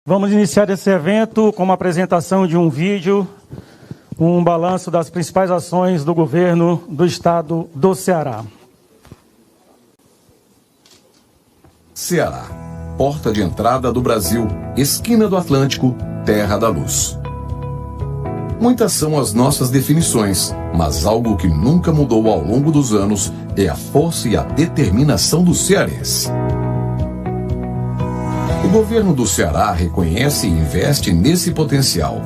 Vamos iniciar esse evento com uma apresentação de um vídeo, um balanço das principais ações do governo do estado do Ceará. Ceará, porta de entrada do Brasil, esquina do Atlântico, terra da luz. Muitas são as nossas definições, mas algo que nunca mudou ao longo dos anos é a força e a determinação do cearense. O governo do Ceará reconhece e investe nesse potencial.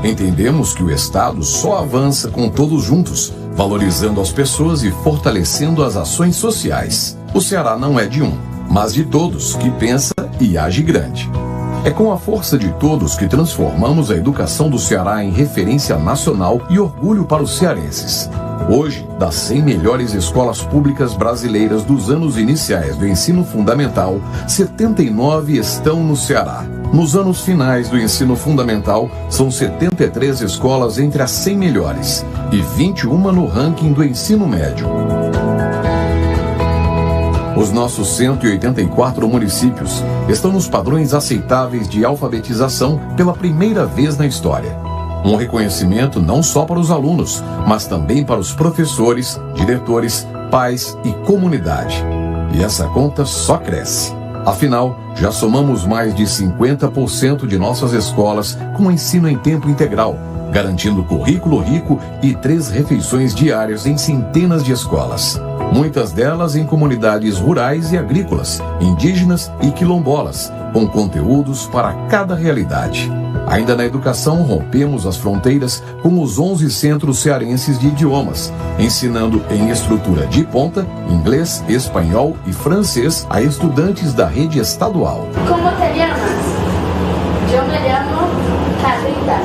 Entendemos que o Estado só avança com todos juntos, valorizando as pessoas e fortalecendo as ações sociais. O Ceará não é de um, mas de todos, que pensa e age grande. É com a força de todos que transformamos a educação do Ceará em referência nacional e orgulho para os cearenses. Hoje, das 100 melhores escolas públicas brasileiras dos anos iniciais do ensino fundamental, 79 estão no Ceará. Nos anos finais do ensino fundamental, são 73 escolas entre as 100 melhores e 21 no ranking do ensino médio. Os nossos 184 municípios estão nos padrões aceitáveis de alfabetização pela primeira vez na história. Um reconhecimento não só para os alunos, mas também para os professores, diretores, pais e comunidade. E essa conta só cresce. Afinal, já somamos mais de 50% de nossas escolas com ensino em tempo integral, garantindo currículo rico e 3 refeições diárias em centenas de escolas. Muitas delas em comunidades rurais e agrícolas, indígenas e quilombolas, com conteúdos para cada realidade. Ainda na educação, rompemos as fronteiras com os 11 centros cearenses de idiomas, ensinando em estrutura de ponta, inglês, espanhol e francês a estudantes da rede estadual. Como te llamas? Eu me llamo Carlita.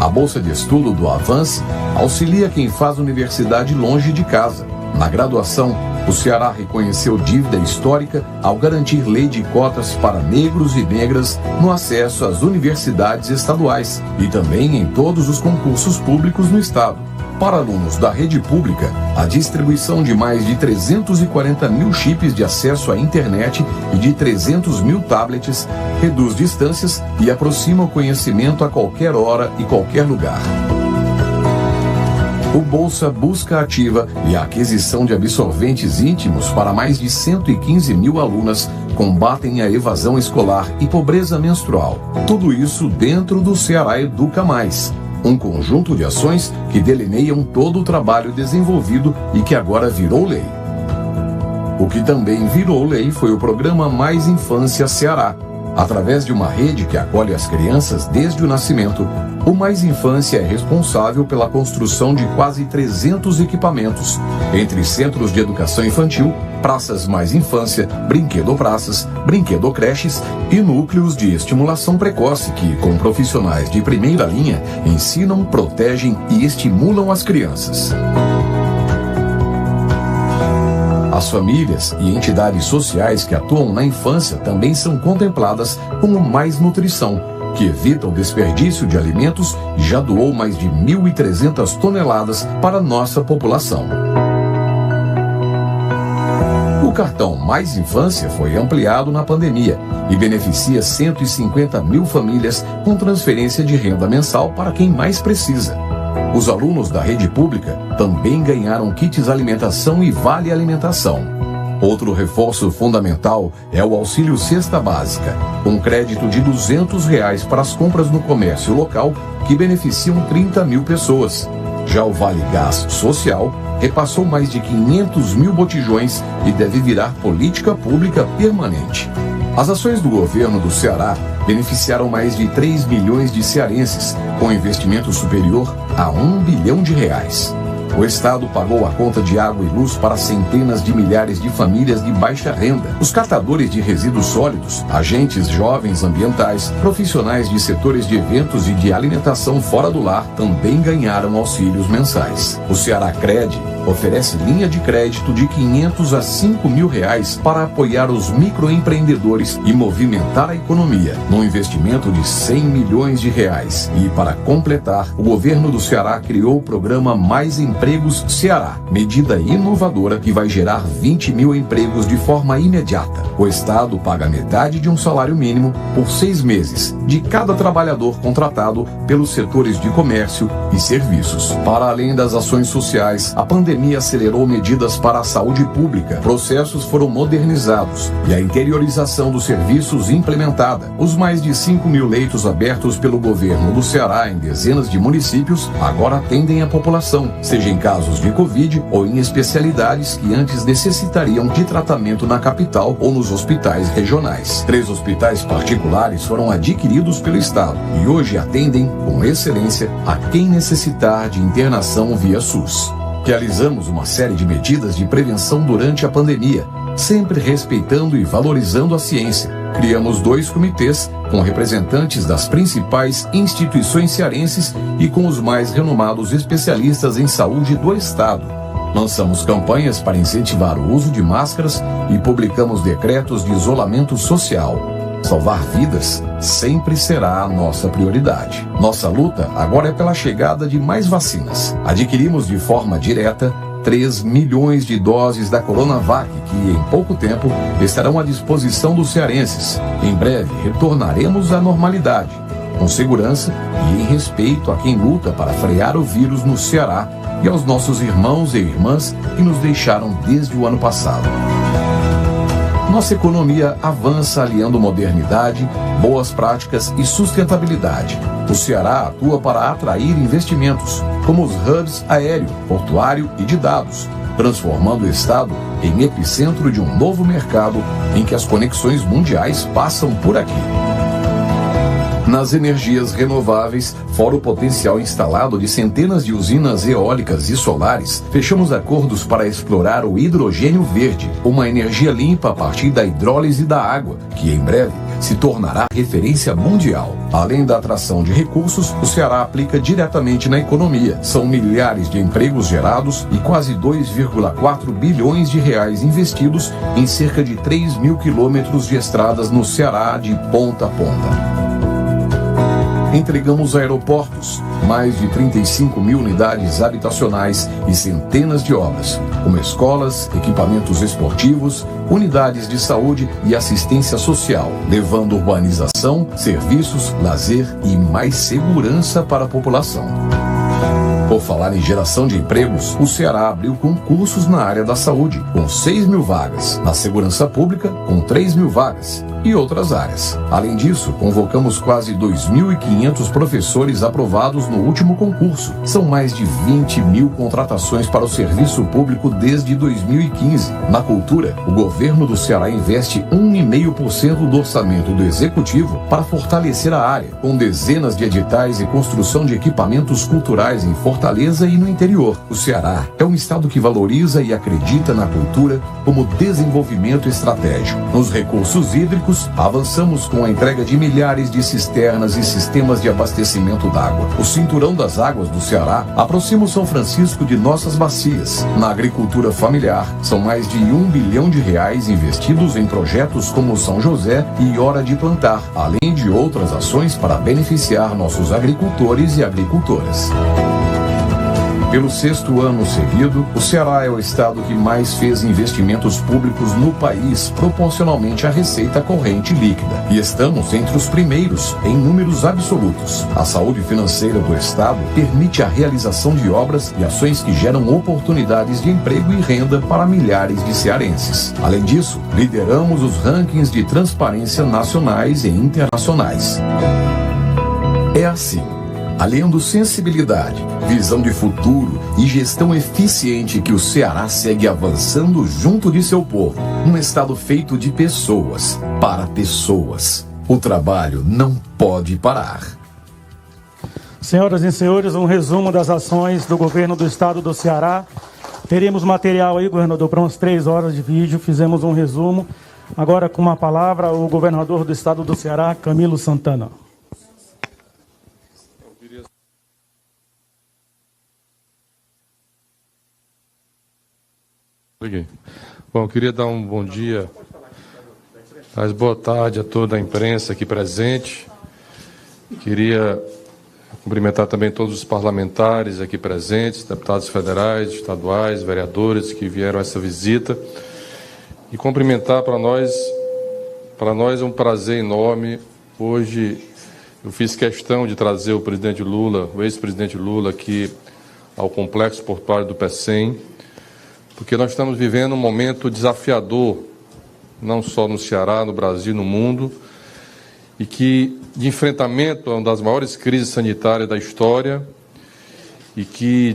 A bolsa de estudo do Avance auxilia quem faz universidade longe de casa. Na graduação, o Ceará reconheceu dívida histórica ao garantir lei de cotas para negros e negras no acesso às universidades estaduais e também em todos os concursos públicos no estado. Para alunos da rede pública, a distribuição de mais de 340 mil chips de acesso à internet e de 300 mil tablets reduz distâncias e aproxima o conhecimento a qualquer hora e qualquer lugar. O Bolsa Busca Ativa e a aquisição de absorventes íntimos para mais de 115 mil alunas combatem a evasão escolar e pobreza menstrual. Tudo isso dentro do Ceará Educa Mais, um conjunto de ações que delineiam todo o trabalho desenvolvido e que agora virou lei. O que também virou lei foi o programa Mais Infância Ceará. Através de uma rede que acolhe as crianças desde o nascimento, o Mais Infância é responsável pela construção de quase 300 equipamentos, entre centros de educação infantil, praças Mais Infância, brinquedopraças, brinquedocreches e núcleos de estimulação precoce que, com profissionais de primeira linha, ensinam, protegem e estimulam as crianças. As famílias e entidades sociais que atuam na infância também são contempladas como Mais Nutrição, que evita o desperdício de alimentos e já doou mais de 1.300 toneladas para a nossa população. O cartão Mais Infância foi ampliado na pandemia e beneficia 150 mil famílias com transferência de renda mensal para quem mais precisa. Os alunos da rede pública também ganharam kits alimentação e vale alimentação. Outro reforço fundamental é o auxílio cesta básica, com crédito de R$200 para as compras no comércio local, que beneficiam 30 mil pessoas. Já o Vale Gás Social repassou mais de 500 mil botijões e deve virar política pública permanente. As ações do governo do Ceará beneficiaram mais de 3 milhões de cearenses, com investimento superior a R$1 bilhão. O Estado pagou a conta de água e luz para centenas de milhares de famílias de baixa renda. Os catadores de resíduos sólidos, agentes jovens ambientais, profissionais de setores de eventos e de alimentação fora do lar também ganharam auxílios mensais. O Ceará Cred oferece linha de crédito de R$500 a R$5.000 para apoiar os microempreendedores e movimentar a economia, num investimento de R$100 milhões. E para completar, o governo do Ceará criou o programa Mais Empregos Ceará, medida inovadora que vai gerar 20 mil empregos de forma imediata. O Estado paga metade de um salário mínimo por 6 meses de cada trabalhador contratado pelos setores de comércio e serviços. Para além das ações sociais, a pandemia acelerou medidas para a saúde pública, processos foram modernizados e a interiorização dos serviços implementada. Os mais de 5 mil leitos abertos pelo governo do Ceará em dezenas de municípios agora atendem a população, seja em casos de Covid ou em especialidades que antes necessitariam de tratamento na capital ou nos hospitais regionais. 3 hospitais particulares foram adquiridos pelo Estado e hoje atendem com excelência a quem necessitar de internação via SUS. Realizamos uma série de medidas de prevenção durante a pandemia, sempre respeitando e valorizando a ciência. Criamos 2 comitês com representantes das principais instituições cearenses e com os mais renomados especialistas em saúde do Estado. Lançamos campanhas para incentivar o uso de máscaras e publicamos decretos de isolamento social. Salvar vidas sempre será a nossa prioridade. Nossa luta agora é pela chegada de mais vacinas. Adquirimos de forma direta 3 milhões de doses da Coronavac, que em pouco tempo estarão à disposição dos cearenses. Em breve retornaremos à normalidade, com segurança e em respeito a quem luta para frear o vírus no Ceará e aos nossos irmãos e irmãs que nos deixaram desde o ano passado. Nossa economia avança aliando modernidade, boas práticas e sustentabilidade. O Ceará atua para atrair investimentos, como os hubs aéreo, portuário e de dados, transformando o Estado em epicentro de um novo mercado em que as conexões mundiais passam por aqui. Nas energias renováveis, fora o potencial instalado de centenas de usinas eólicas e solares, fechamos acordos para explorar o hidrogênio verde, uma energia limpa a partir da hidrólise da água, que em breve se tornará referência mundial. Além da atração de recursos, o Ceará aplica diretamente na economia. São milhares de empregos gerados e quase 2,4 bilhões de reais investidos em cerca de 3 mil quilômetros de estradas no Ceará de ponta a ponta. Entregamos aeroportos, mais de 35 mil unidades habitacionais e centenas de obras, como escolas, equipamentos esportivos, unidades de saúde e assistência social, levando urbanização, serviços, lazer e mais segurança para a população. Por falar em geração de empregos, o Ceará abriu concursos na área da saúde, com 6 mil vagas, na segurança pública, com 3 mil vagas, e outras áreas. Além disso, convocamos quase 2.500 professores aprovados no último concurso. São mais de 20 mil contratações para o serviço público desde 2015. Na cultura, o governo do Ceará investe 1,5% do orçamento do Executivo para fortalecer a área, com dezenas de editais e construção de equipamentos culturais em Fortaleza e no interior. O Ceará é um estado que valoriza e acredita na cultura como desenvolvimento estratégico. Nos recursos hídricos, avançamos com a entrega de milhares de cisternas e sistemas de abastecimento d'água. O Cinturão das Águas do Ceará aproxima o São Francisco de nossas bacias. Na agricultura familiar, são mais de R$1 bilhão investidos em projetos como São José e Hora de Plantar, além de outras ações para beneficiar nossos agricultores e agricultoras. Pelo 6º ano seguido, o Ceará é o estado que mais fez investimentos públicos no país, proporcionalmente à receita corrente líquida. E estamos entre os primeiros em números absolutos. A saúde financeira do estado permite a realização de obras e ações que geram oportunidades de emprego e renda para milhares de cearenses. Além disso, lideramos os rankings de transparência nacionais e internacionais. É assim. Aliando sensibilidade, visão de futuro e gestão eficiente que o Ceará segue avançando junto de seu povo. Um estado feito de pessoas, para pessoas. O trabalho não pode parar. Senhoras e senhores, um resumo das ações do governo do estado do Ceará. Teríamos material aí, governador, para umas 3 horas de vídeo. Fizemos um resumo. Agora, com uma palavra, o governador do estado do Ceará, Camilo Santana. Cheguei. Bom, queria dar um bom dia, mas boa tarde a toda a imprensa aqui presente. Queria cumprimentar também todos os parlamentares aqui presentes, deputados federais, estaduais, vereadores que vieram a essa visita. E cumprimentar para nós é um prazer enorme. Hoje eu fiz questão de trazer o presidente Lula, o ex-presidente Lula, aqui ao Complexo Portuário do Pecém, porque nós estamos vivendo um momento desafiador, não só no Ceará, no Brasil, no mundo, e que de enfrentamento a uma das maiores crises sanitárias da história e que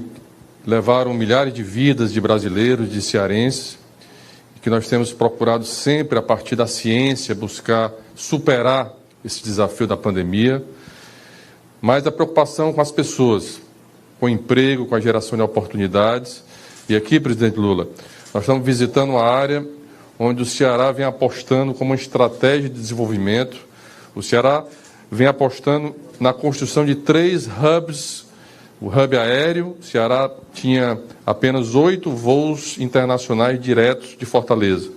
levaram milhares de vidas de brasileiros, de cearenses, e que nós temos procurado sempre, a partir da ciência, buscar superar esse desafio da pandemia, mas a preocupação com as pessoas, com o emprego, com a geração de oportunidades. E aqui, presidente Lula, nós estamos visitando uma área onde o Ceará vem apostando como uma estratégia de desenvolvimento. O Ceará vem apostando na construção de 3 hubs. O hub aéreo, o Ceará tinha apenas 8 voos internacionais diretos de Fortaleza.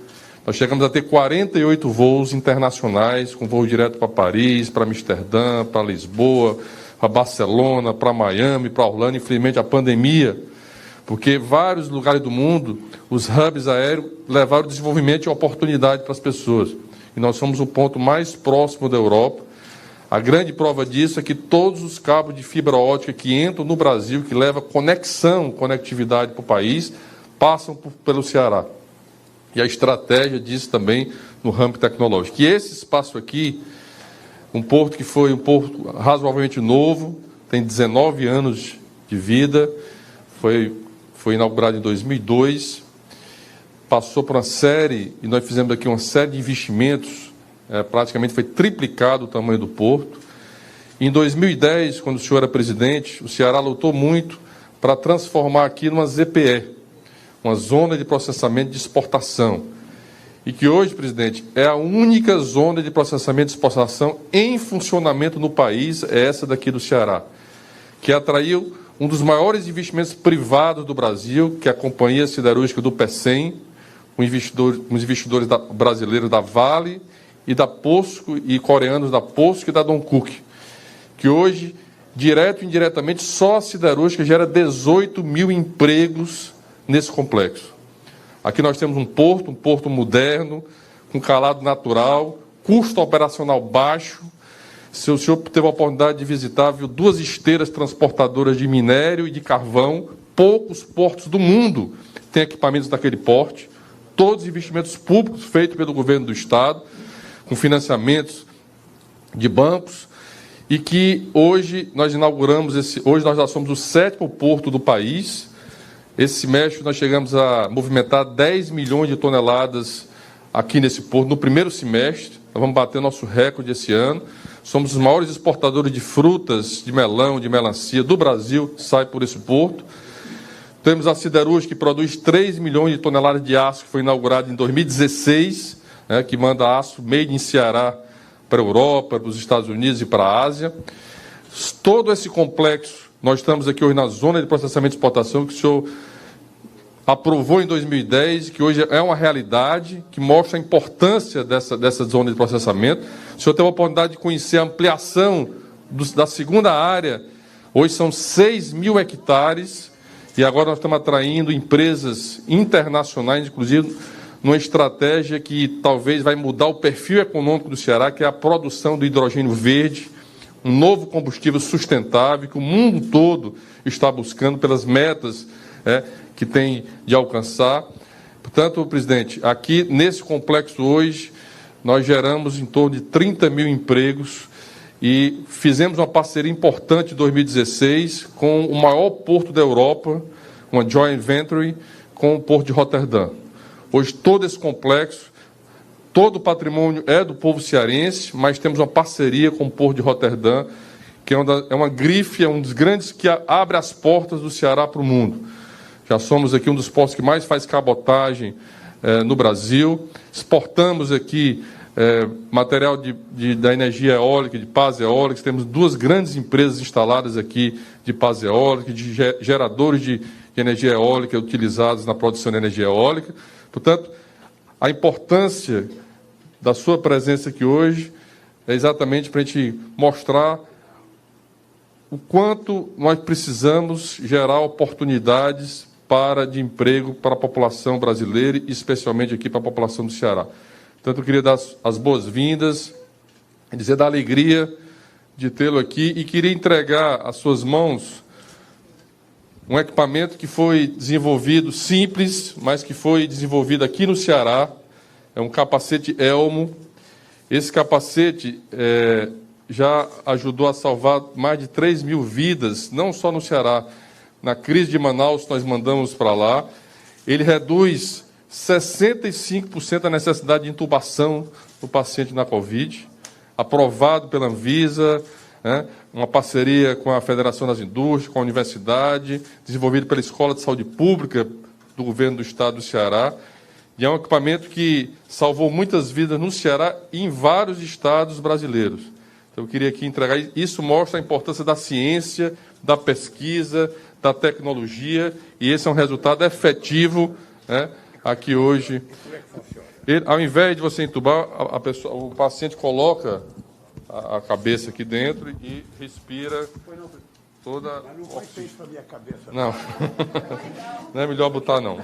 Nós chegamos a ter 48 voos internacionais, com voo direto para Paris, para Amsterdã, para Lisboa, para Barcelona, para Miami, para Orlando. Infelizmente, a pandemia, porque vários lugares do mundo, os hubs aéreos levaram desenvolvimento e oportunidade para as pessoas. E nós somos o ponto mais próximo da Europa. A grande prova disso é que todos os cabos de fibra ótica que entram no Brasil, que levam conectividade para o país, passam pelo Ceará. E a estratégia disso também no ramo tecnológico. E esse espaço aqui, um porto que foi um porto razoavelmente novo, tem 19 anos de vida, foi inaugurado em 2002, passou por uma série, e nós fizemos aqui uma série de investimentos, praticamente foi triplicado o tamanho do porto. Em 2010, quando o senhor era presidente, o Ceará lutou muito para transformar aqui numa ZPE, uma zona de processamento de exportação. E que hoje, presidente, é a única zona de processamento de exportação em funcionamento no país, é essa daqui do Ceará, que atraiu um dos maiores investimentos privados do Brasil, que é a Companhia Siderúrgica do Pecém, os investidores brasileiros da Vale e da POSCO, e coreanos da POSCO e da Dongcook, que hoje, direto e indiretamente, só a siderúrgica gera 18 mil empregos nesse complexo. Aqui nós temos um porto moderno, com calado natural, custo operacional baixo. Se o senhor teve a oportunidade de visitar, viu 2 esteiras transportadoras de minério e de carvão. Poucos portos do mundo têm equipamentos daquele porte. Todos os investimentos públicos feitos pelo governo do Estado, com financiamentos de bancos, e que hoje nós inauguramos, hoje nós já somos o 7º porto do país. Esse semestre nós chegamos a movimentar 10 milhões de toneladas aqui nesse porto, no primeiro semestre. Nós vamos bater nosso recorde esse ano. Somos os maiores exportadores de frutas, de melão, de melancia do Brasil, sai por esse porto. Temos a siderúrgica, que produz 3 milhões de toneladas de aço, que foi inaugurada em 2016, que manda aço made in Ceará para a Europa, para os Estados Unidos e para a Ásia. Todo esse complexo, nós estamos aqui hoje na zona de processamento e exportação, que o senhor aprovou em 2010, que hoje é uma realidade, que mostra a importância dessa zona de processamento. O senhor teve a oportunidade de conhecer a ampliação da segunda área. Hoje são 6 mil hectares, e agora nós estamos atraindo empresas internacionais, inclusive numa estratégia que talvez vai mudar o perfil econômico do Ceará, que é a produção do hidrogênio verde, um novo combustível sustentável, que o mundo todo está buscando pelas metas que tem de alcançar. Portanto, presidente, aqui nesse complexo hoje, nós geramos em torno de 30 mil empregos e fizemos uma parceria importante em 2016 com o maior porto da Europa, uma joint venture com o porto de Roterdã. Hoje todo esse complexo, todo o patrimônio é do povo cearense, mas temos uma parceria com o porto de Roterdã, que é uma grife, é um dos grandes que abre as portas do Ceará para o mundo. Já somos aqui um dos portos que mais faz cabotagem no Brasil. Exportamos aqui material da energia eólica, de pás eólicos. Temos 2 grandes empresas instaladas aqui de pás eólica, de geradores de energia eólica utilizados na produção de energia eólica. Portanto, a importância da sua presença aqui hoje é exatamente para a gente mostrar o quanto nós precisamos gerar oportunidades de emprego para a população brasileira e especialmente aqui para a população do Ceará. Portanto, eu queria dar as boas-vindas, dizer da alegria de tê-lo aqui e queria entregar às suas mãos um equipamento que foi desenvolvido simples, mas que foi desenvolvido aqui no Ceará. É um capacete Elmo. Esse capacete já ajudou a salvar mais de 3.000 vidas, não só no Ceará. Na crise de Manaus, nós mandamos para lá. Ele reduz 65% a necessidade de intubação do paciente na Covid, aprovado pela Anvisa, né? Uma parceria com a Federação das Indústrias, com a Universidade, desenvolvido pela Escola de Saúde Pública do Governo do Estado do Ceará. E é um equipamento que salvou muitas vidas no Ceará e em vários estados brasileiros. Então, eu queria aqui entregar. Isso mostra a importância da ciência, da pesquisa, da tecnologia, e esse é um resultado efetivo, né, aqui hoje. Ao invés de você entubar, o paciente coloca a cabeça aqui dentro e respira toda... Mas não faz isso na minha cabeça. Não. Não é melhor botar, não.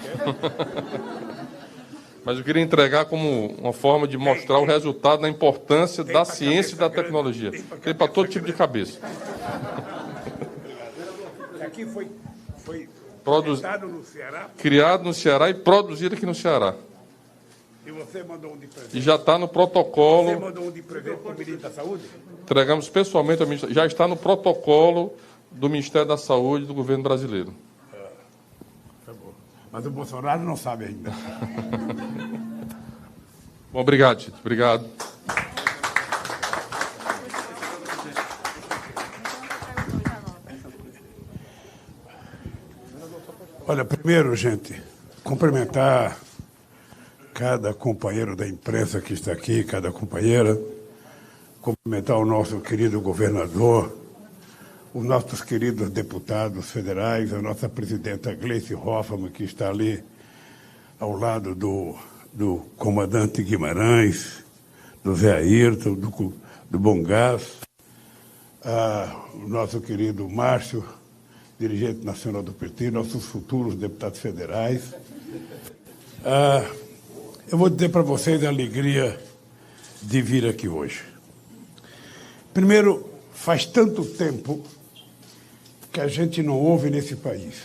Mas eu queria entregar como uma forma de mostrar o resultado da importância da ciência e da tecnologia. Tem para todo tipo de cabeça. Aqui foi criado no Ceará e produzido aqui no Ceará. E você mandou um de presente? E já está no protocolo. Você mandou um de presente para o Ministério da Saúde? Entregamos pessoalmente ao Ministério. Já está no protocolo do Ministério da Saúde do governo brasileiro. Tá bom. Mas o Bolsonaro não sabe ainda. Bom, obrigado, Tito. Obrigado. Olha, primeiro, gente, cumprimentar cada companheiro da imprensa que está aqui, cada companheira, cumprimentar o nosso querido governador, os nossos queridos deputados federais, a nossa presidenta Gleice Hoffmann, que está ali ao lado do comandante Guimarães, do Zé Ayrton, do Bom Gás, o nosso querido Márcio, dirigente nacional do PT, nossos futuros deputados federais. Eu vou dizer para vocês a alegria de vir aqui hoje. Primeiro, faz tanto tempo que a gente não ouve nesse país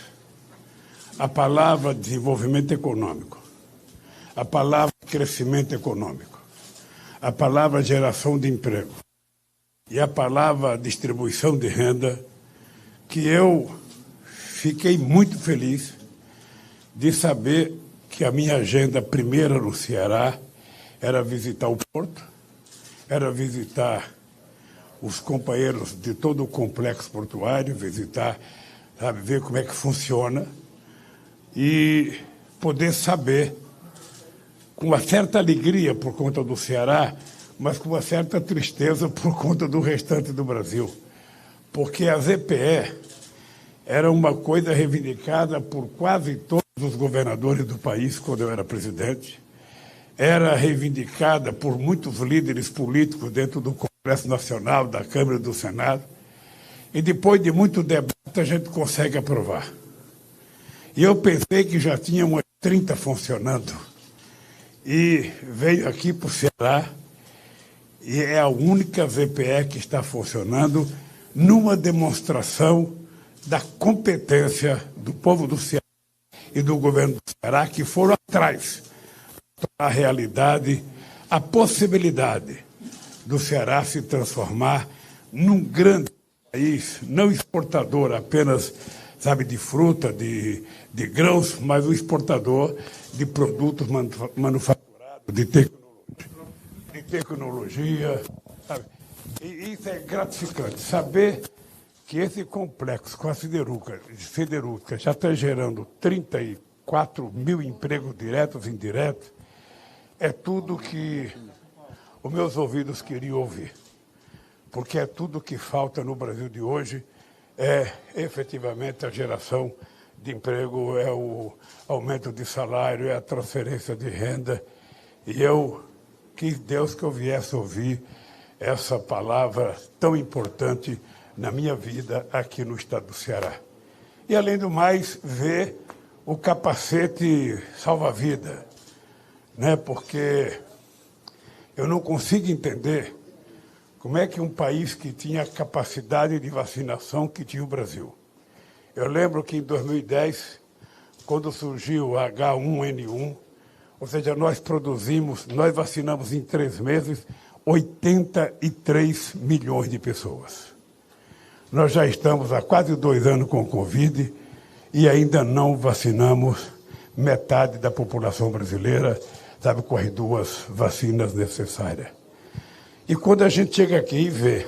a palavra desenvolvimento econômico, a palavra crescimento econômico, a palavra geração de emprego e a palavra distribuição de renda, que eu fiquei muito feliz de saber que a minha agenda primeira no Ceará era visitar o Porto, era visitar os companheiros de todo o complexo portuário, visitar, sabe, ver como é que funciona e poder saber, com uma certa alegria por conta do Ceará, mas com uma certa tristeza por conta do restante do Brasil. Porque a ZPE era uma coisa reivindicada por quase todos os governadores do país quando eu era presidente, era reivindicada por muitos líderes políticos dentro do Congresso Nacional, da Câmara e do Senado, e depois de muito debate a gente consegue aprovar. E eu pensei que já tinha umas 30 funcionando, e veio aqui para o Ceará, e é a única ZPE que está funcionando numa demonstração da competência do povo do Ceará e do governo do Ceará, que foram atrás da realidade, a possibilidade do Ceará se transformar num grande país, não exportador apenas, sabe, de fruta, de grãos, mas um exportador de produtos manufaturados, de tecnologia, sabe? E isso é gratificante, saber que esse complexo com a siderúrgica já está gerando 34 mil empregos diretos e indiretos, é tudo que os meus ouvidos queriam ouvir. Porque é tudo que falta no Brasil de hoje, é efetivamente a geração de emprego, é o aumento de salário, é a transferência de renda. E eu quis Deus que eu viesse ouvir essa palavra tão importante na minha vida aqui no estado do Ceará. E, além do mais, ver o capacete salva-vida, né? Porque eu não consigo entender como é que um país que tinha a capacidade de vacinação que tinha o Brasil. Eu lembro que em 2010, quando surgiu o H1N1, ou seja, nós vacinamos em 3 meses 83 milhões de pessoas. Nós já estamos há quase 2 anos com o Covid e ainda não vacinamos metade da população brasileira, sabe, com as 2 vacinas necessárias. E quando a gente chega aqui e vê,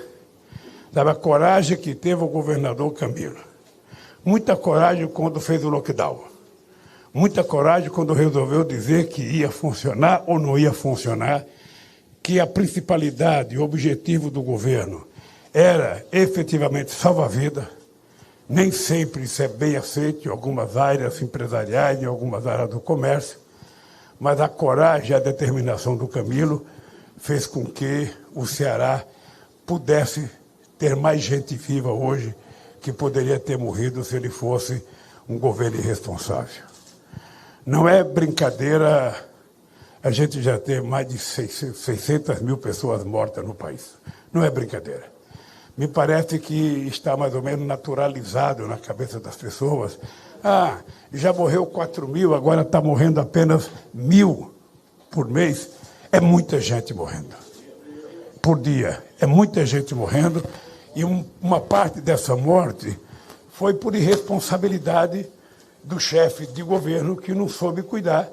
sabe, a coragem que teve o governador Camilo, muita coragem quando fez o lockdown, muita coragem quando resolveu dizer que ia funcionar ou não ia funcionar, que a principalidade, o objetivo do governo era efetivamente salvar a vida. Nem sempre isso é bem aceito em algumas áreas empresariais, em algumas áreas do comércio, mas a coragem e a determinação do Camilo fez com que o Ceará pudesse ter mais gente viva hoje que poderia ter morrido se ele fosse um governo irresponsável. Não é brincadeira a gente já ter mais de 600 mil pessoas mortas no país. Não é brincadeira. Me parece que está mais ou menos naturalizado na cabeça das pessoas. Ah, já morreu 4 mil, agora está morrendo apenas 1.000 por mês. É muita gente morrendo por dia. É muita gente morrendo. E uma parte dessa morte foi por irresponsabilidade do chefe de governo que não soube cuidar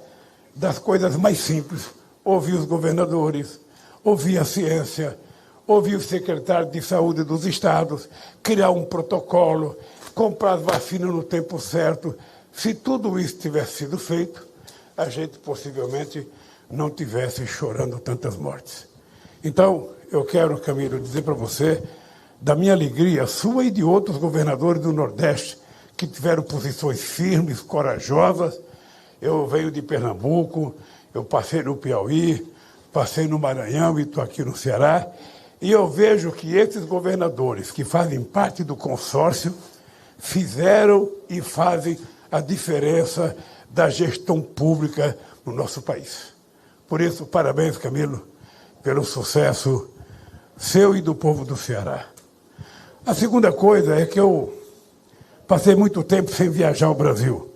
das coisas mais simples. Ouvir os governadores, ouvir a ciência, ouvir o secretário de saúde dos estados, criar um protocolo, comprar as vacinas no tempo certo. Se tudo isso tivesse sido feito, a gente possivelmente não tivesse chorando tantas mortes. Então, eu quero, Camilo, dizer para você da minha alegria, sua e de outros governadores do Nordeste que tiveram posições firmes, corajosas. Eu venho de Pernambuco, eu passei no Piauí, passei no Maranhão e estou aqui no Ceará. E eu vejo que esses governadores que fazem parte do consórcio fizeram e fazem a diferença da gestão pública no nosso país. Por isso, parabéns, Camilo, pelo sucesso seu e do povo do Ceará. A segunda coisa é que eu passei muito tempo sem viajar ao Brasil.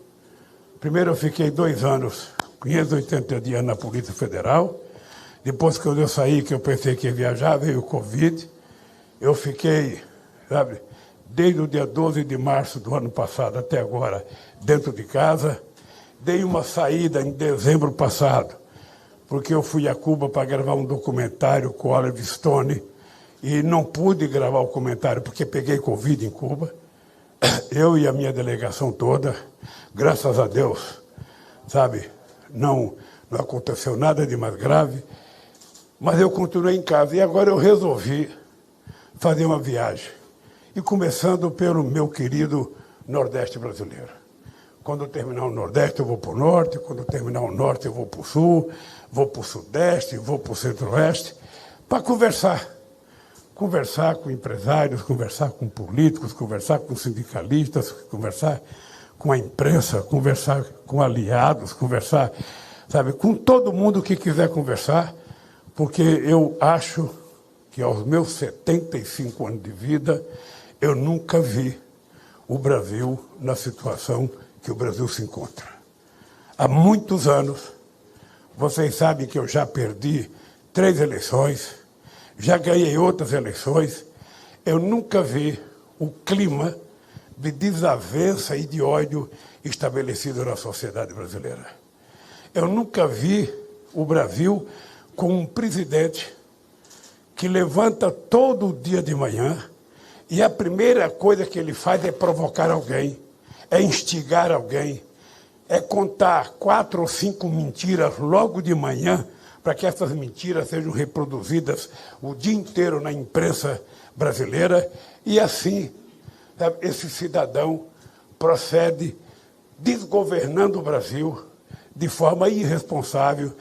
Primeiro eu fiquei 2 anos, 580 dias na Polícia Federal. Depois que eu saí, que eu pensei que ia viajar, veio o Covid. Eu fiquei, sabe, desde o dia 12 de março do ano passado até agora, dentro de casa. Dei uma saída em dezembro passado, porque eu fui a Cuba para gravar um documentário com o Oliver Stone e não pude gravar o documentário porque peguei Covid em Cuba. Eu e a minha delegação toda, graças a Deus, sabe, não aconteceu nada de mais grave, mas eu continuei em casa. E agora eu resolvi fazer uma viagem. E começando pelo meu querido Nordeste brasileiro. Quando eu terminar o Nordeste, eu vou para o Norte. Quando eu terminar o Norte, eu vou para o Sul. Vou para o Sudeste, vou para o Centro-Oeste, para conversar. Conversar com empresários, conversar com políticos, conversar com sindicalistas, conversar com a imprensa, conversar com aliados, conversar, sabe, com todo mundo que quiser conversar, porque eu acho que aos meus 75 anos de vida, eu nunca vi o Brasil na situação que o Brasil se encontra. Há muitos anos, vocês sabem que eu já perdi 3 eleições, já ganhei outras eleições, eu nunca vi o clima de desavença e de ódio estabelecido na sociedade brasileira. Eu nunca vi o Brasil com um presidente que levanta todo dia de manhã e a primeira coisa que ele faz é provocar alguém, é instigar alguém, é contar 4 ou 5 mentiras logo de manhã para que essas mentiras sejam reproduzidas o dia inteiro na imprensa brasileira, e assim, sabe, esse cidadão procede desgovernando o Brasil de forma irresponsável,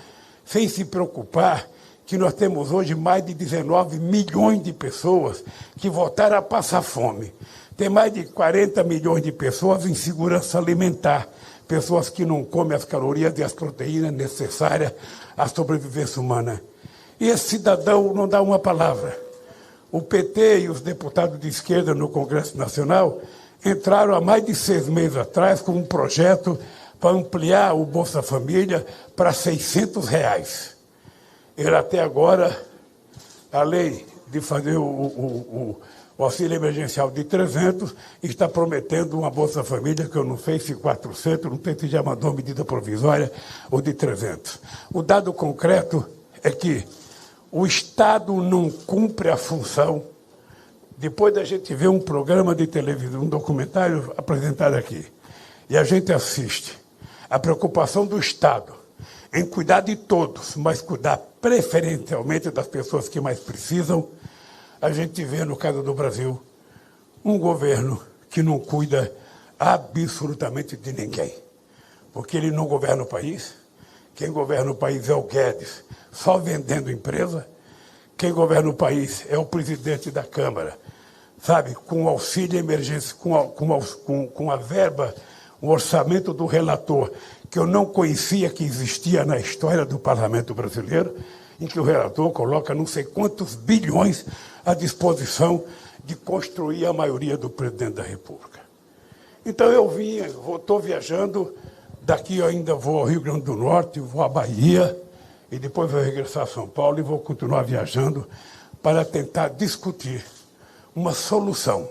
sem se preocupar que nós temos hoje mais de 19 milhões de pessoas que voltaram a passar fome. Tem mais de 40 milhões de pessoas em segurança alimentar, pessoas que não comem as calorias e as proteínas necessárias à sobrevivência humana. E esse cidadão não dá uma palavra. O PT e os deputados de esquerda no Congresso Nacional entraram há mais de 6 meses atrás com um projeto para ampliar o Bolsa Família para R$600. Ele até agora, além de fazer o auxílio emergencial de 300, está prometendo uma Bolsa Família, que eu não sei se 400, não sei se já mandou medida provisória, ou de 300. O dado concreto é que o Estado não cumpre a função. Depois da gente ver um programa de televisão, um documentário apresentado aqui, e a gente assiste a preocupação do Estado em cuidar de todos, mas cuidar preferencialmente das pessoas que mais precisam, a gente vê, no caso do Brasil, um governo que não cuida absolutamente de ninguém. Porque ele não governa o país. Quem governa o país é o Guedes, só vendendo empresa. Quem governa o país é o presidente da Câmara, sabe, com o auxílio emergência, com a verba, o orçamento do relator, que eu não conhecia que existia na história do parlamento brasileiro, em que o relator coloca não sei quantos bilhões à disposição de construir a maioria do presidente da República. Então eu estou viajando, daqui eu ainda vou ao Rio Grande do Norte, vou à Bahia, e depois vou regressar a São Paulo e vou continuar viajando para tentar discutir uma solução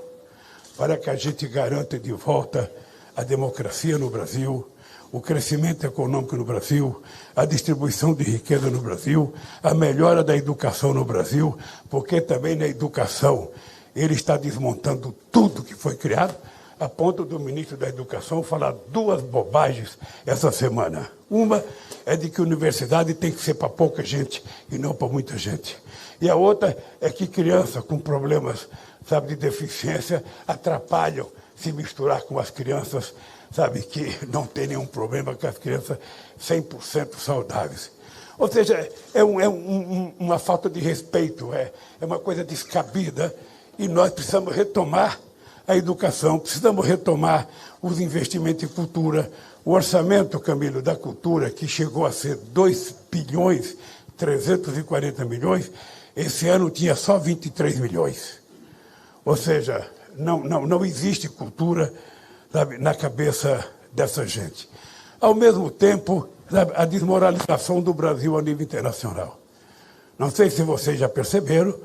para que a gente garanta de volta a democracia no Brasil, o crescimento econômico no Brasil, a distribuição de riqueza no Brasil, a melhora da educação no Brasil, porque também na educação ele está desmontando tudo que foi criado, a ponto do ministro da Educação falar 2 bobagens essa semana. Uma é de que a universidade tem que ser para pouca gente e não para muita gente. E a outra é que crianças com problemas, sabe, de deficiência atrapalham se misturar com as crianças, sabe, que não tem nenhum problema, com as crianças 100% saudáveis. Ou seja, é uma falta de respeito, é uma coisa descabida, e nós precisamos retomar a educação, precisamos retomar os investimentos em cultura. O orçamento, Camilo, da cultura, que chegou a ser 2.340 bilhões, esse ano tinha só 23 milhões. Ou seja, não existe cultura, sabe, na cabeça dessa gente. Ao mesmo tempo, sabe, a desmoralização do Brasil a nível internacional. Não sei se vocês já perceberam,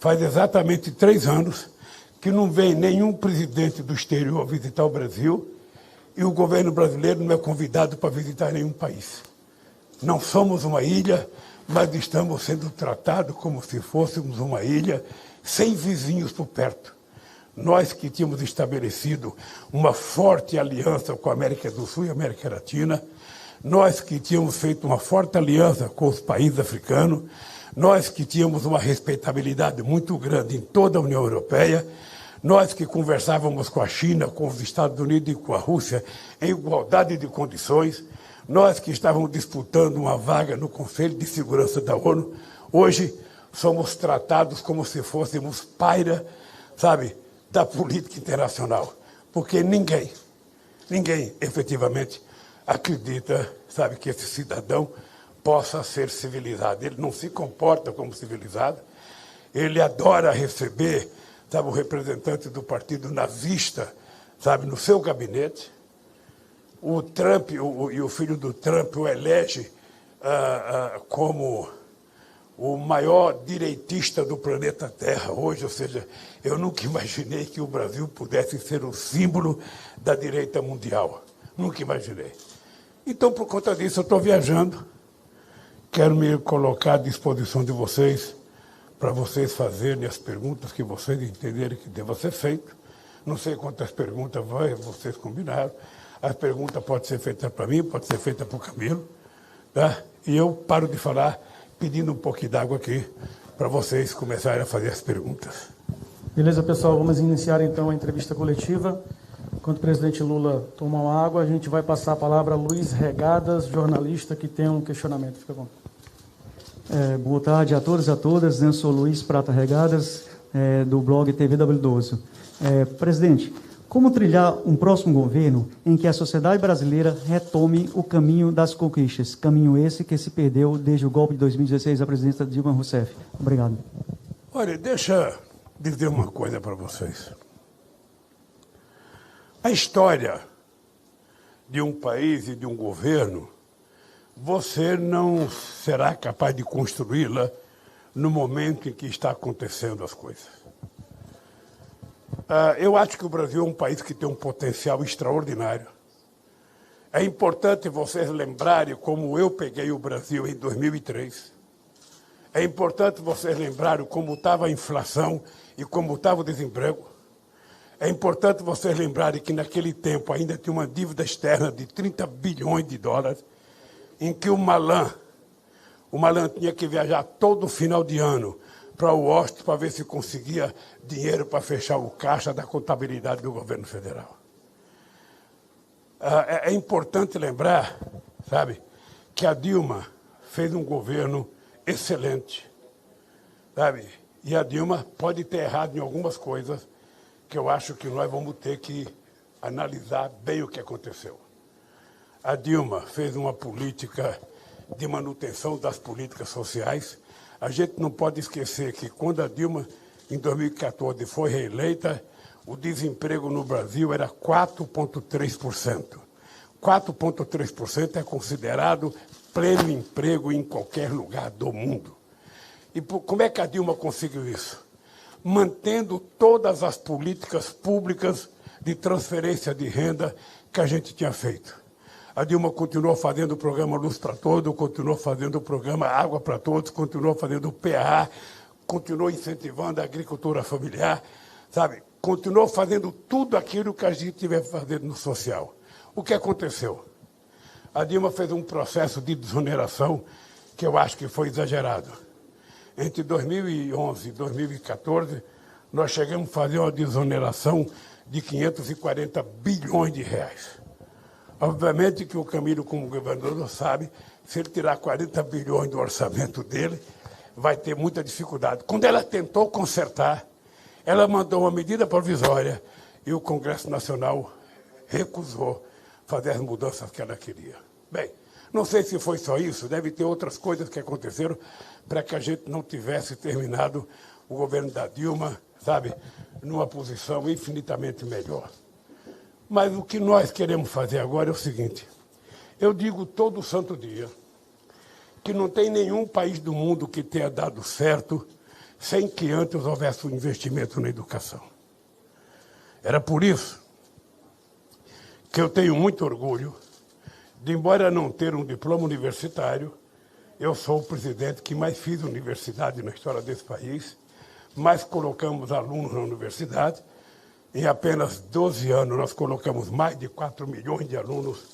faz exatamente 3 anos que não vem nenhum presidente do exterior visitar o Brasil e o governo brasileiro não é convidado para visitar nenhum país. Não somos uma ilha, mas estamos sendo tratados como se fôssemos uma ilha sem vizinhos por perto. Nós que tínhamos estabelecido uma forte aliança com a América do Sul e a América Latina, nós que tínhamos feito uma forte aliança com os países africanos, nós que tínhamos uma respeitabilidade muito grande em toda a União Europeia, nós que conversávamos com a China, com os Estados Unidos e com a Rússia em igualdade de condições, nós que estávamos disputando uma vaga no Conselho de Segurança da ONU, hoje somos tratados como se fôssemos paira, sabe, da política internacional. Porque ninguém efetivamente acredita, sabe, que esse cidadão possa ser civilizado. Ele não se comporta como civilizado, ele adora receber, sabe, o representante do partido nazista, sabe, no seu gabinete. O Trump e o filho do Trump o elege como o maior direitista do planeta Terra hoje, ou seja, eu nunca imaginei que o Brasil pudesse ser o símbolo da direita mundial. Nunca imaginei. Então, por conta disso, eu estou viajando, quero me colocar à disposição de vocês, para vocês fazerem as perguntas que vocês entenderem que deva ser feito. Não sei quantas perguntas vocês combinaram. As perguntas podem ser feitas para mim, pode ser feita para o Camilo, tá? E eu paro de falar, pedindo um pouquinho d'água aqui para vocês começarem a fazer as perguntas. Beleza, pessoal, vamos iniciar então a entrevista coletiva. Enquanto o presidente Lula toma uma água, a gente vai passar a palavra a Luiz Regadas, jornalista que tem um questionamento. Fica bom. Boa tarde a todos e a todas. Eu sou Luiz Prata Regadas, do blog TVW12. Presidente, como trilhar um próximo governo em que a sociedade brasileira retome o caminho das conquistas? Caminho esse que se perdeu desde o golpe de 2016 da presidenta Dilma Rousseff. Obrigado. Olha, deixa eu dizer uma coisa para vocês. A história de um país e de um governo, você não será capaz de construí-la no momento em que está acontecendo as coisas. Eu acho que o Brasil é um país que tem um potencial extraordinário. É importante vocês lembrarem como eu peguei o Brasil em 2003. É importante vocês lembrarem como estava a inflação e como estava o desemprego. É importante vocês lembrarem que naquele tempo ainda tinha uma dívida externa de 30 bilhões de dólares, em que o Malan tinha que viajar todo final de ano para o Washington para ver se conseguia dinheiro para fechar o caixa da contabilidade do governo federal. É importante lembrar, sabe, que a Dilma fez um governo excelente, sabe? E a Dilma pode ter errado em algumas coisas que eu acho que nós vamos ter que analisar bem o que aconteceu. A Dilma fez uma política de manutenção das políticas sociais. A gente não pode esquecer que quando a Dilma, em 2014, foi reeleita, o desemprego no Brasil era 4,3%. 4,3% é considerado pleno emprego em qualquer lugar do mundo. E como é que a Dilma conseguiu isso? Mantendo todas as políticas públicas de transferência de renda que a gente tinha feito. A Dilma continuou fazendo o programa Luz para Todos, continuou fazendo o programa Água para Todos, continuou fazendo o PA, continuou incentivando a agricultura familiar, sabe? Continuou fazendo tudo aquilo que a gente estiver fazendo no social. O que aconteceu? A Dilma fez um processo de desoneração que eu acho que foi exagerado. Entre 2011 e 2014, nós chegamos a fazer uma desoneração de 540 bilhões de reais. Obviamente que o Camilo, como governador, sabe, se ele tirar 40 bilhões do orçamento dele, vai ter muita dificuldade. Quando ela tentou consertar, ela mandou uma medida provisória e o Congresso Nacional recusou fazer as mudanças que ela queria. Bem, não sei se foi só isso, deve ter outras coisas que aconteceram para que a gente não tivesse terminado o governo da Dilma, sabe, numa posição infinitamente melhor. Mas o que nós queremos fazer agora é o seguinte: eu digo todo santo dia que não tem nenhum país do mundo que tenha dado certo sem que antes houvesse um investimento na educação. Era por isso que eu tenho muito orgulho de, embora não ter um diploma universitário, eu sou o presidente que mais fiz universidade na história desse país, mais colocamos alunos na universidade. Em apenas 12 anos, nós colocamos mais de 4 milhões de alunos,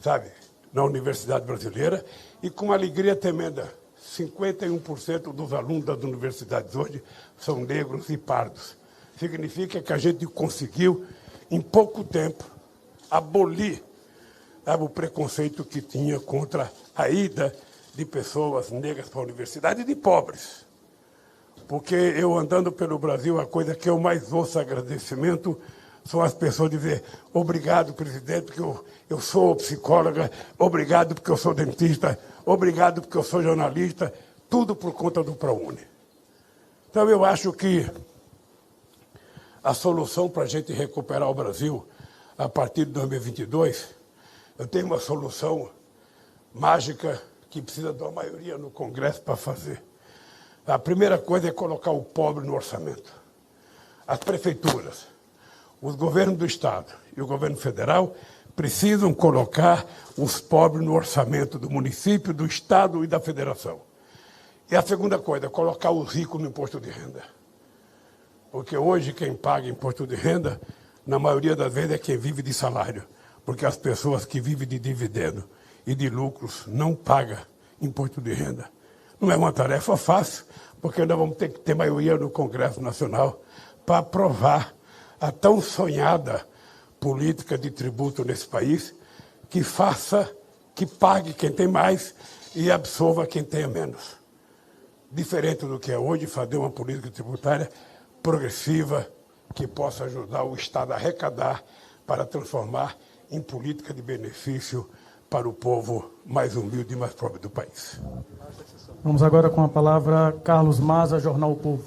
sabe, na universidade brasileira, e com uma alegria tremenda, 51% dos alunos das universidades hoje são negros e pardos. Significa que a gente conseguiu, em pouco tempo, abolir, sabe, o preconceito que tinha contra a ida de pessoas negras para a universidade e de pobres. Porque eu, andando pelo Brasil, a coisa que eu mais ouço agradecimento são as pessoas dizer: obrigado, presidente, porque eu sou psicóloga, obrigado porque eu sou dentista, obrigado porque eu sou jornalista, tudo por conta do ProUni. Então, eu acho que a solução para a gente recuperar o Brasil a partir de 2022, eu tenho uma solução mágica que precisa de uma maioria no Congresso para fazer. A primeira coisa é colocar o pobre no orçamento. As prefeituras, os governos do Estado e o governo federal precisam colocar os pobres no orçamento do município, do Estado e da federação. E a segunda coisa é colocar os ricos no imposto de renda. Porque hoje quem paga imposto de renda, na maioria das vezes, é quem vive de salário. Porque as pessoas que vivem de dividendo e de lucros não pagam imposto de renda. Não é uma tarefa fácil, porque nós vamos ter que ter maioria no Congresso Nacional para aprovar a tão sonhada política de tributo nesse país, que faça, que pague quem tem mais e absolva quem tenha menos. Diferente do que é hoje, fazer uma política tributária progressiva que possa ajudar o Estado a arrecadar para transformar em política de benefício para o povo mais humilde e mais pobre do país. Vamos agora com a palavra Carlos Maza, Jornal O Povo.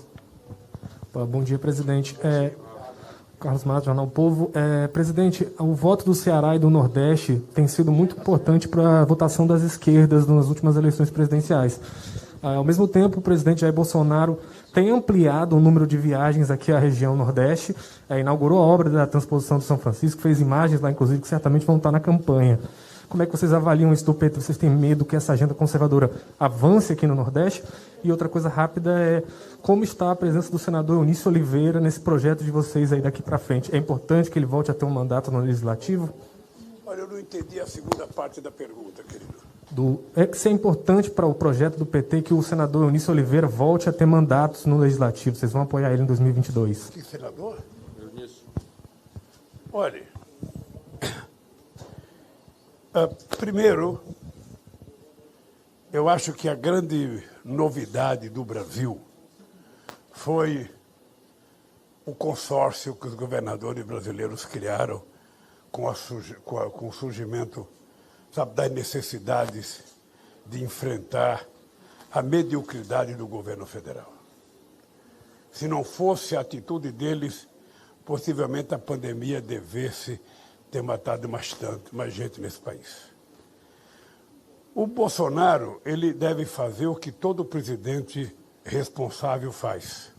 Bom dia, presidente. Carlos Maza, Jornal O Povo. Presidente, o voto do Ceará e do Nordeste tem sido muito importante para a votação das esquerdas nas últimas eleições presidenciais. Ao mesmo tempo, o presidente Jair Bolsonaro tem ampliado o número de viagens aqui à região Nordeste, inaugurou a obra da transposição do São Francisco, fez imagens lá, inclusive, que certamente vão estar na campanha. Como é que vocês avaliam isso do PT? Vocês têm medo que essa agenda conservadora avance aqui no Nordeste? E outra coisa rápida é como está a presença do senador Eunício Oliveira nesse projeto de vocês aí daqui para frente? É importante que ele volte a ter um mandato no Legislativo? Olha, eu não entendi a segunda parte da pergunta, querido. Se é importante para o projeto do PT que o senador Eunício Oliveira volte a ter mandatos no Legislativo. Vocês vão apoiar ele em 2022? Que senador? Eunício. Olha, primeiro, eu acho que a grande novidade do Brasil foi o consórcio que os governadores brasileiros criaram com o surgimento, sabe, das necessidades de enfrentar a mediocridade do governo federal. Se não fosse a atitude deles, possivelmente a pandemia devesse ter matado mais gente nesse país. O Bolsonaro, ele deve fazer o que todo presidente responsável faz.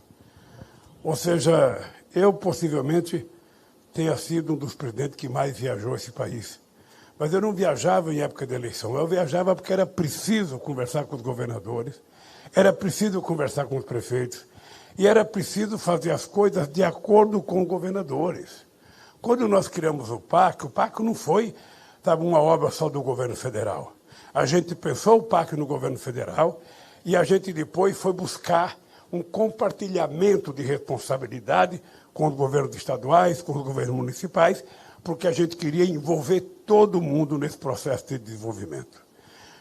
Ou seja, eu possivelmente tenha sido um dos presidentes que mais viajou esse país. Mas eu não viajava em época de eleição, eu viajava porque era preciso conversar com os governadores, era preciso conversar com os prefeitos, e era preciso fazer as coisas de acordo com os governadores. Quando nós criamos o PAC não foi, sabe, uma obra só do governo federal. A gente pensou o PAC no governo federal e a gente depois foi buscar um compartilhamento de responsabilidade com os governos estaduais, com os governos municipais, porque a gente queria envolver todo mundo nesse processo de desenvolvimento.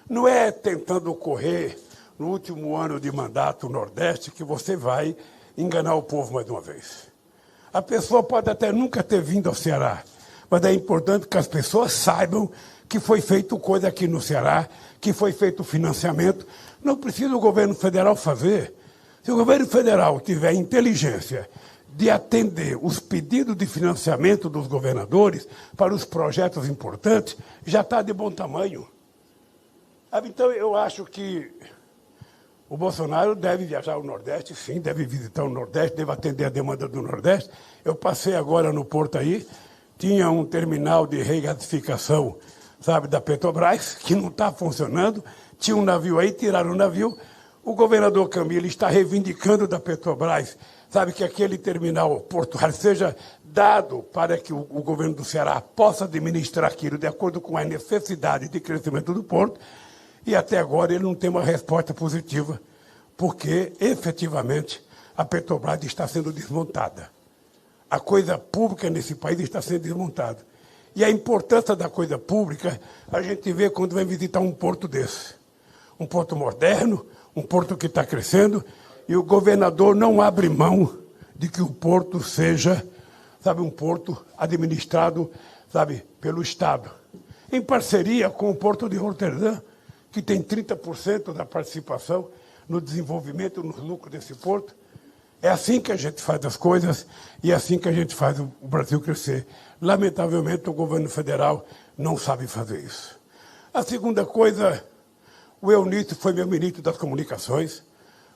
Não é tentando correr no último ano de mandato no Nordeste que você vai enganar o povo mais uma vez. A pessoa pode até nunca ter vindo ao Ceará, mas é importante que as pessoas saibam que foi feito coisa aqui no Ceará, que foi feito financiamento. Não precisa o governo federal fazer. Se o governo federal tiver inteligência de atender os pedidos de financiamento dos governadores para os projetos importantes, já está de bom tamanho. Então, eu acho que o Bolsonaro deve viajar ao Nordeste, sim, deve visitar o Nordeste, deve atender a demanda do Nordeste. Eu passei agora no Porto aí, tinha um terminal de regasificação, sabe, da Petrobras, que não está funcionando. Tinha um navio aí, tiraram o navio. O governador Camilo está reivindicando da Petrobras, sabe, que aquele terminal portuário seja dado para que o governo do Ceará possa administrar aquilo de acordo com a necessidade de crescimento do porto. E até agora ele não tem uma resposta positiva, porque, efetivamente, a Petrobras está sendo desmontada. A coisa pública nesse país está sendo desmontada. E a importância da coisa pública a gente vê quando vem visitar um porto desse. Um porto moderno, um porto que está crescendo, e o governador não abre mão de que o porto seja, sabe, um porto administrado, sabe, pelo Estado. Em parceria com o Porto de Roterdã, que tem 30% da participação no desenvolvimento, no lucro desse porto. É assim que a gente faz as coisas e é assim que a gente faz o Brasil crescer. Lamentavelmente, o governo federal não sabe fazer isso. A segunda coisa, o Eunício foi meu ministro das Comunicações.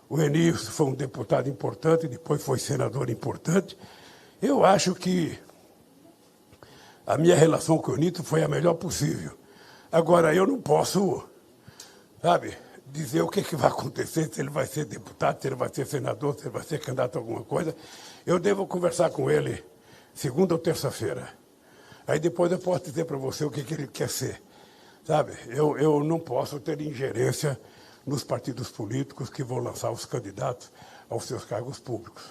O Eunício foi um deputado importante, depois foi senador importante. Eu acho que a minha relação com o Eunício foi a melhor possível. Agora, eu não posso, sabe, dizer o que vai acontecer, se ele vai ser deputado, se ele vai ser senador, se ele vai ser candidato a alguma coisa. Eu devo conversar com ele segunda ou terça-feira. Aí depois eu posso dizer para você o que ele quer ser. Sabe, eu não posso ter ingerência, nos partidos políticos que vão lançar os candidatos aos seus cargos públicos.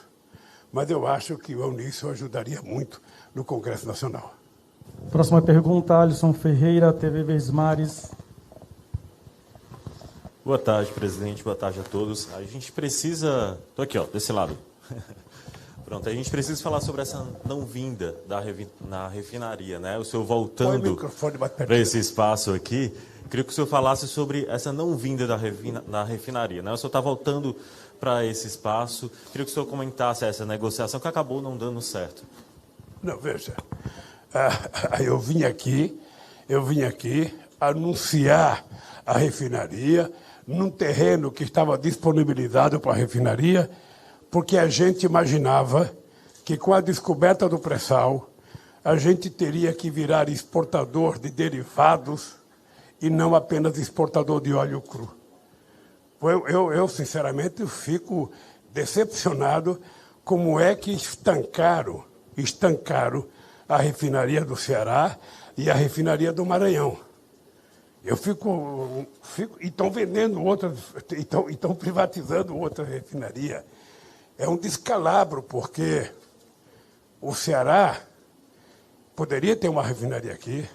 Mas eu acho que o Eunício ajudaria muito no Congresso Nacional. Próxima pergunta, Alisson Ferreira, TV Vesmares. Boa tarde, presidente. Boa tarde a todos. A gente precisa... Estou aqui, ó, desse lado. Pronto, a gente precisa falar sobre essa não vinda na refinaria, né? O senhor voltando para esse espaço aqui, queria que o senhor falasse sobre essa não vinda na refinaria, né? O senhor está voltando para esse espaço, queria que o senhor comentasse essa negociação que acabou não dando certo. Não, veja, eu vim aqui anunciar a refinaria num terreno que estava disponibilizado para a refinaria, porque a gente imaginava que com a descoberta do pré-sal, a gente teria que virar exportador de derivados e não apenas exportador de óleo cru. Eu sinceramente, fico decepcionado como é que estancaram a refinaria do Ceará e a refinaria do Maranhão. Eu fico e estão vendendo outras, estão privatizando outra refinaria. É um descalabro, porque o Ceará poderia ter uma refinaria aqui,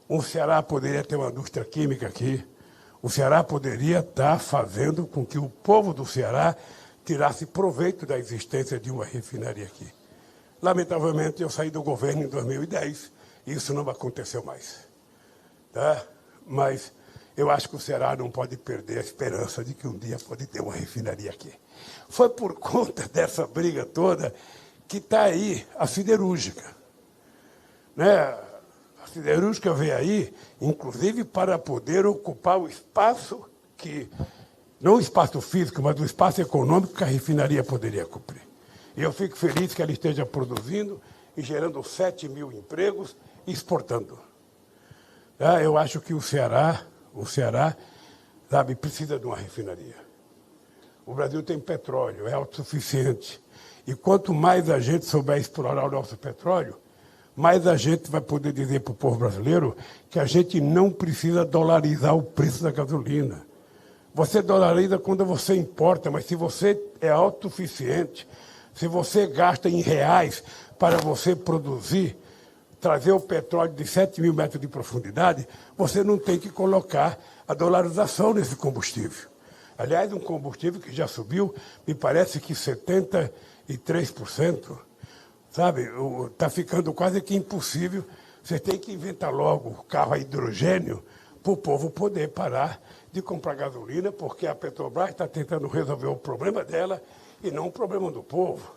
o Ceará poderia ter uma indústria química aqui, o Ceará poderia estar fazendo com que o povo do Ceará tirasse proveito da existência de uma refinaria aqui. Lamentavelmente, eu saí do governo em 2010 e isso não aconteceu mais. Tá? Mas eu acho que o Ceará não pode perder a esperança de que um dia pode ter uma refinaria aqui. Foi por conta dessa briga toda que está aí a siderúrgica. Né? A siderúrgica veio aí, inclusive, para poder ocupar o espaço que, não o espaço físico, mas o espaço econômico que a refinaria poderia cumprir. E eu fico feliz que ela esteja produzindo e gerando 7 mil empregos e exportando. Eu acho que o Ceará, sabe, precisa de uma refinaria. O Brasil tem petróleo, é autossuficiente. E quanto mais a gente souber explorar o nosso petróleo, mais a gente vai poder dizer para o povo brasileiro que a gente não precisa dolarizar o preço da gasolina. Você dolariza quando você importa, mas se você é autossuficiente, se você gasta em reais para você produzir, trazer o petróleo de 7 mil metros de profundidade, você não tem que colocar a dolarização nesse combustível. Aliás, um combustível que já subiu, me parece que 73%, sabe? Está ficando quase que impossível. Você tem que inventar logo o carro a hidrogênio para o povo poder parar de comprar gasolina, porque a Petrobras está tentando resolver o problema dela e não o problema do povo.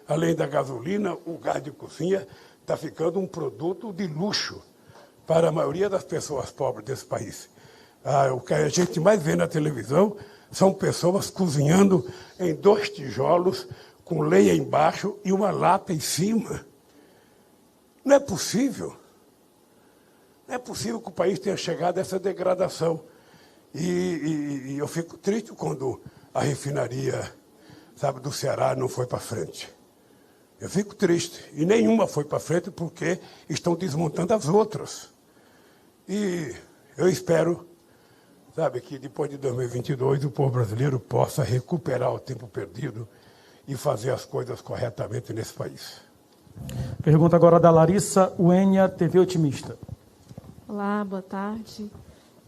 Além da gasolina, o gás de cozinha está ficando um produto de luxo para a maioria das pessoas pobres desse país. O que a gente mais vê na televisão são pessoas cozinhando em 2 tijolos, com lenha embaixo e uma lata em cima. Não é possível. Não é possível que o país tenha chegado a essa degradação. E eu fico triste quando a refinaria, sabe, do Ceará não foi para frente. Eu fico triste. E nenhuma foi para frente porque estão desmontando as outras. E eu espero, sabe, que depois de 2022 o povo brasileiro possa recuperar o tempo perdido e fazer as coisas corretamente nesse país. Pergunta agora da Larissa Uênia, TV Otimista. Olá, boa tarde.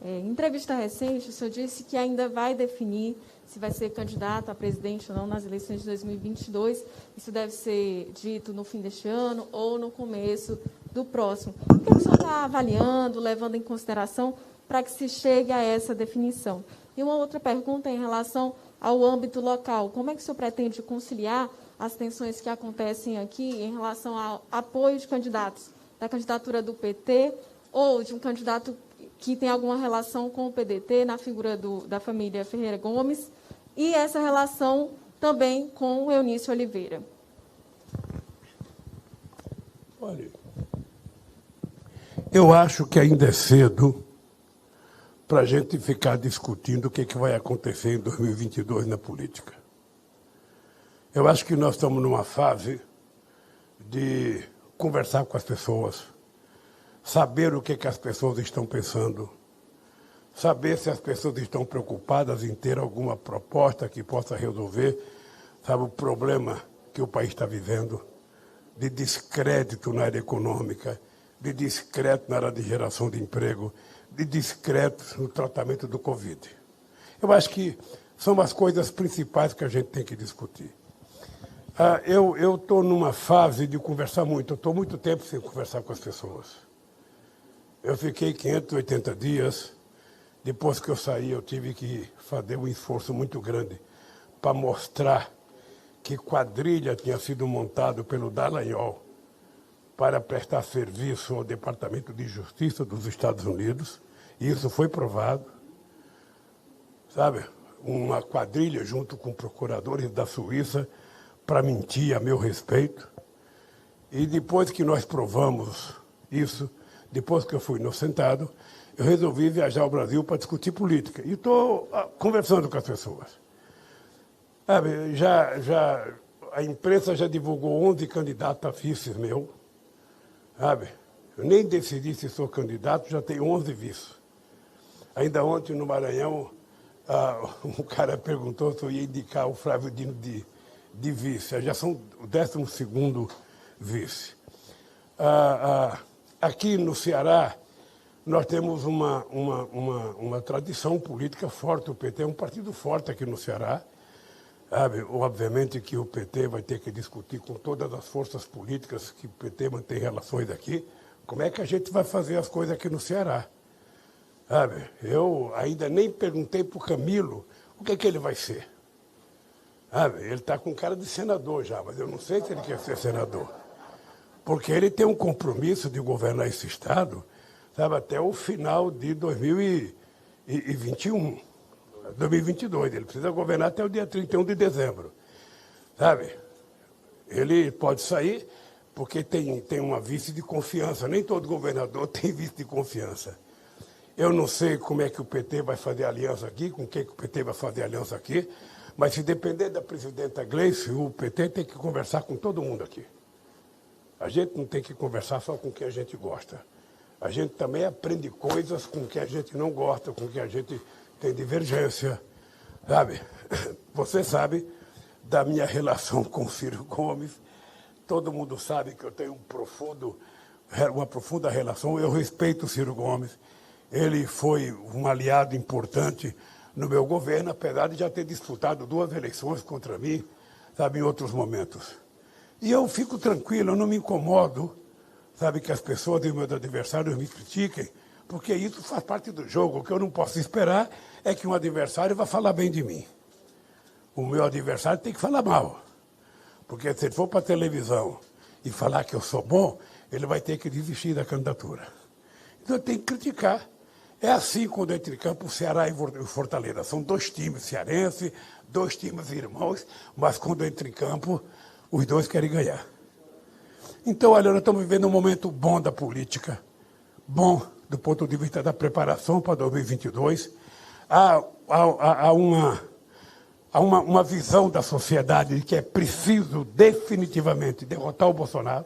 Em entrevista recente, o senhor disse que ainda vai definir se vai ser candidato a presidente ou não nas eleições de 2022. Isso deve ser dito no fim deste ano ou no começo do próximo. O que o senhor está avaliando, levando em consideração para que se chegue a essa definição? E uma outra pergunta em relação ao âmbito local. Como é que o senhor pretende conciliar as tensões que acontecem aqui em relação ao apoio de candidatos da candidatura do PT ou de um candidato que tem alguma relação com o PDT, na figura da família Ferreira Gomes, e essa relação também com o Eunício Oliveira? Olha, eu acho que ainda é cedo para a gente ficar discutindo o que vai acontecer em 2022 na política. Eu acho que nós estamos numa fase de conversar com as pessoas, saber o que as pessoas estão pensando, saber se as pessoas estão preocupadas em ter alguma proposta que possa resolver, sabe, o problema que o país está vivendo, de descrédito na área econômica, de descrédito na área de geração de emprego, de descrédito no tratamento do Covid. Eu acho que são as coisas principais que a gente tem que discutir. Eu estou numa fase de conversar muito, eu estou muito tempo sem conversar com as pessoas. Eu fiquei 580 dias, depois que eu saí eu tive que fazer um esforço muito grande para mostrar que quadrilha tinha sido montado pelo Dallagnol para prestar serviço ao Departamento de Justiça dos Estados Unidos, e isso foi provado, sabe? Uma quadrilha junto com procuradores da Suíça para mentir a meu respeito. E depois que nós provamos isso, depois que eu fui inocentado, eu resolvi viajar ao Brasil para discutir política. E estou conversando com as pessoas. Sabe, a imprensa já divulgou 11 candidatos a vices meu. Sabe? Eu nem decidi se sou candidato, já tenho 11 vices. Ainda ontem, no Maranhão, um cara perguntou se eu ia indicar o Flávio Dino de vice. Já são o 12º vice. Aqui no Ceará, nós temos uma tradição política forte. O PT é um partido forte aqui no Ceará. Sabe? Obviamente que o PT vai ter que discutir com todas as forças políticas que o PT mantém relações aqui, como é que a gente vai fazer as coisas aqui no Ceará. Sabe? Eu ainda nem perguntei para o Camilo o que ele vai ser. Sabe? Ele está com cara de senador já, mas eu não sei se ele quer ser senador. Porque ele tem um compromisso de governar esse Estado, sabe, até o final de 2021. 2022, ele precisa governar até o dia 31 de dezembro, sabe? Ele pode sair porque tem uma vice de confiança, nem todo governador tem vice de confiança. Eu não sei como é que o PT vai fazer aliança aqui, com quem que o PT vai fazer aliança aqui, mas se depender da presidenta Gleice, o PT tem que conversar com todo mundo aqui. A gente não tem que conversar só com quem a gente gosta. A gente também aprende coisas com quem a gente não gosta, com quem a gente tem divergência, sabe? Você sabe da minha relação com o Ciro Gomes. Todo mundo sabe que eu tenho uma profunda relação. Eu respeito o Ciro Gomes. Ele foi um aliado importante no meu governo, apesar de já ter disputado 2 eleições contra mim, sabe, em outros momentos. E eu fico tranquilo, eu não me incomodo, sabe, que as pessoas e meus adversários me critiquem, porque isso faz parte do jogo. O que eu não posso esperar é que um adversário vá falar bem de mim. O meu adversário tem que falar mal. Porque se ele for para a televisão e falar que eu sou bom, ele vai ter que desistir da candidatura. Então eu tenho que criticar. É assim quando entra em campo o Ceará e o Fortaleza. São 2 times cearenses, 2 times irmãos, mas quando entra em campo, os 2 querem ganhar. Então, olha, nós estamos vivendo um momento bom da política, bom do ponto de vista da preparação para 2022. Há uma visão da sociedade de que é preciso definitivamente derrotar o Bolsonaro,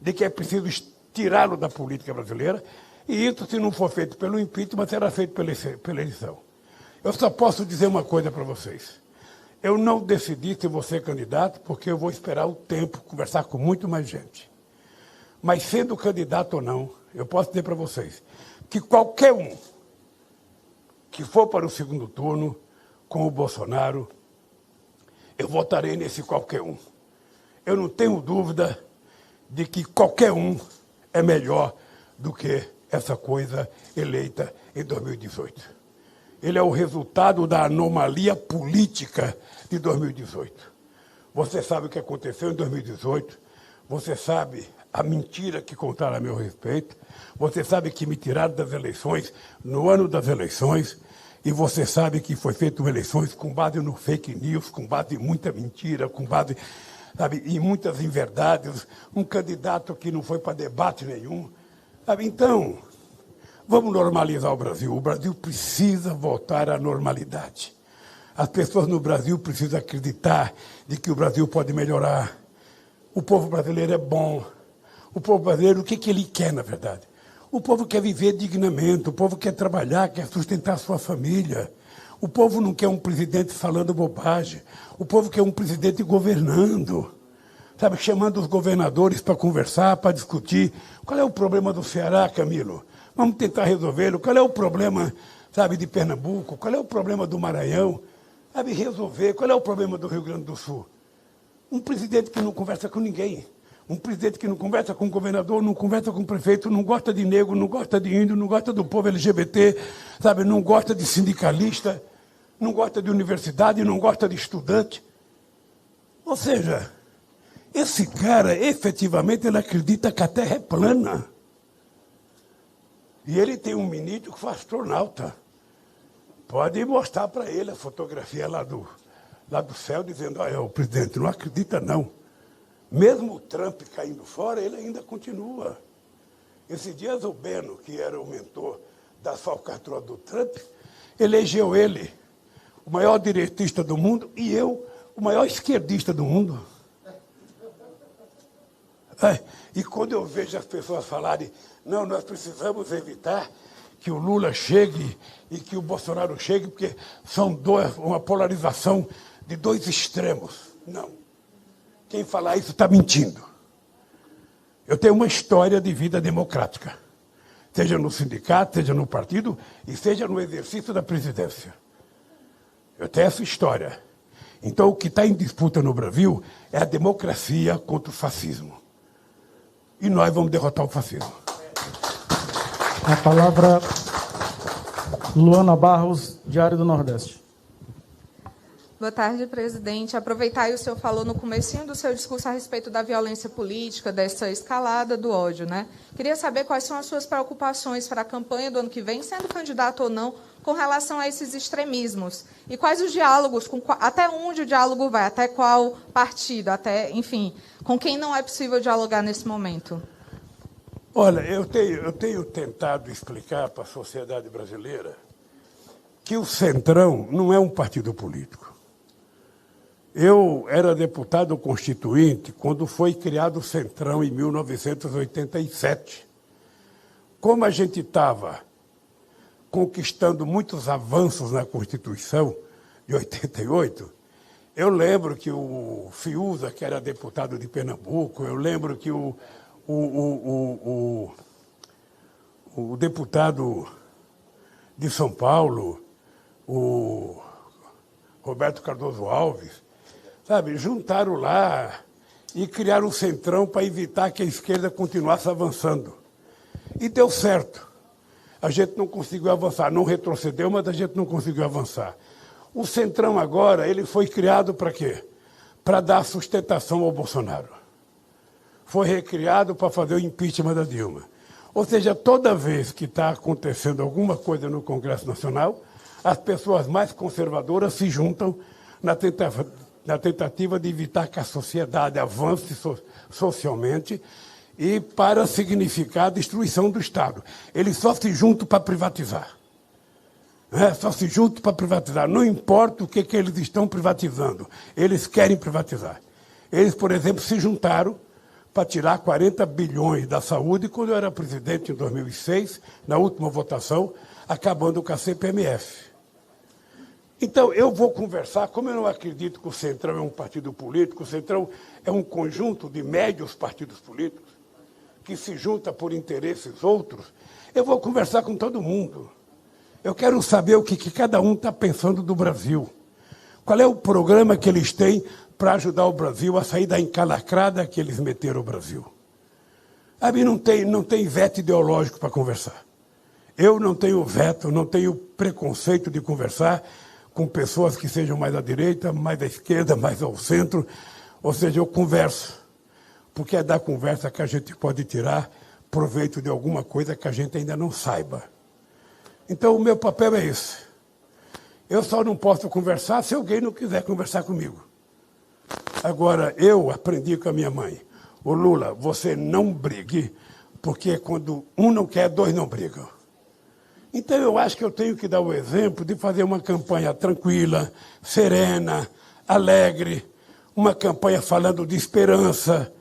de que é preciso tirá-lo da política brasileira, e isso, se não for feito pelo impeachment, será feito pela eleição. Eu só posso dizer uma coisa para vocês. Eu não decidi se vou ser candidato, porque eu vou esperar o tempo, conversar com muito mais gente. Mas sendo candidato ou não, eu posso dizer para vocês que qualquer um que for para o 2º turno com o Bolsonaro, eu votarei nesse qualquer um. Eu não tenho dúvida de que qualquer um é melhor do que essa coisa eleita em 2018. Ele é o resultado da anomalia política de 2018. Você sabe o que aconteceu em 2018, você sabe a mentira que contaram a meu respeito, você sabe que me tiraram das eleições no ano das eleições, e você sabe que foi feito eleições com base no fake news, com base em muita mentira, com base, sabe, em muitas inverdades, um candidato que não foi para debate nenhum. Sabe? Então, vamos normalizar o Brasil. O Brasil precisa voltar à normalidade. As pessoas no Brasil precisam acreditar de que o Brasil pode melhorar. O povo brasileiro é bom. O povo brasileiro, o que ele quer, na verdade? O povo quer viver dignamente, o povo quer trabalhar, quer sustentar a sua família. O povo não quer um presidente falando bobagem. O povo quer um presidente governando, sabe, chamando os governadores para conversar, para discutir. Qual é o problema do Ceará, Camilo? Vamos tentar resolvê-lo. Qual é o problema, sabe, de Pernambuco? Qual é o problema do Maranhão? Sabe, resolver. Qual é o problema do Rio Grande do Sul? Um presidente que não conversa com ninguém. Um presidente que não conversa com o governador, não conversa com o prefeito, não gosta de negro, não gosta de índio, não gosta do povo LGBT, sabe, não gosta de sindicalista, não gosta de universidade, não gosta de estudante. Ou seja, esse cara, efetivamente, ele acredita que a Terra é plana. E ele tem um ministro que foi astronauta. Pode mostrar para ele a fotografia lá do céu, dizendo, o presidente não acredita, não. Mesmo o Trump caindo fora, ele ainda continua. Esses dias o Beno, que era o mentor das falcatruas do Trump, elegeu ele o maior direitista do mundo e eu o maior esquerdista do mundo. E quando eu vejo as pessoas falarem, não, nós precisamos evitar que o Lula chegue e que o Bolsonaro chegue, porque são uma polarização de dois extremos. Não. Quem falar isso está mentindo. Eu tenho uma história de vida democrática, seja no sindicato, seja no partido e seja no exercício da presidência. Eu tenho essa história. Então, o que está em disputa no Brasil é a democracia contra o fascismo. E nós vamos derrotar o fascismo. A palavra, Luana Barros, Diário do Nordeste. Boa tarde, presidente. Aproveitar aí o senhor falou no comecinho do seu discurso a respeito da violência política, dessa escalada do ódio, né? Queria saber quais são as suas preocupações para a campanha do ano que vem, sendo candidato ou não, com relação a esses extremismos. E quais os diálogos, até onde o diálogo vai, até qual partido, até, enfim, com quem não é possível dialogar nesse momento? Olha, eu tenho tentado explicar para a sociedade brasileira que o Centrão não é um partido político. Eu era deputado constituinte quando foi criado o Centrão, em 1987. Como a gente estava conquistando muitos avanços na Constituição de 88, eu lembro que o Fiuza, que era deputado de Pernambuco, eu lembro que o deputado de São Paulo, o Roberto Cardoso Alves, sabe, juntaram lá e criaram o Centrão para evitar que a esquerda continuasse avançando. E deu certo. A gente não conseguiu avançar, não retrocedeu, mas a gente não conseguiu avançar. O Centrão agora, ele foi criado para quê? Para dar sustentação ao Bolsonaro. Foi recriado para fazer o impeachment da Dilma. Ou seja, toda vez que está acontecendo alguma coisa no Congresso Nacional, as pessoas mais conservadoras se juntam na tentativa de evitar que a sociedade avance socialmente e para significar a destruição do Estado. Eles só se juntam para privatizar. Só se juntam para privatizar. Não importa o que eles estão privatizando, eles querem privatizar. Eles, por exemplo, se juntaram para tirar 40 bilhões da saúde quando eu era presidente em 2006, na última votação, acabando com a CPMF. Então, eu vou conversar, como eu não acredito que o Centrão é um partido político, o Centrão é um conjunto de médios partidos políticos que se junta por interesses outros, eu vou conversar com todo mundo. Eu quero saber o que cada um está pensando do Brasil. Qual é o programa que eles têm para ajudar o Brasil a sair da encalacrada que eles meteram o Brasil. Sabe, não tem veto ideológico para conversar. Eu não tenho veto, não tenho preconceito de conversar com pessoas que sejam mais à direita, mais à esquerda, mais ao centro. Ou seja, eu converso, porque é da conversa que a gente pode tirar proveito de alguma coisa que a gente ainda não saiba. Então, o meu papel é esse. Eu só não posso conversar se alguém não quiser conversar comigo. Agora, eu aprendi com a minha mãe, ô Lula, você não brigue, porque quando um não quer, dois não brigam. Então, eu acho que eu tenho que dar o exemplo de fazer uma campanha tranquila, serena, alegre, uma campanha falando de esperança,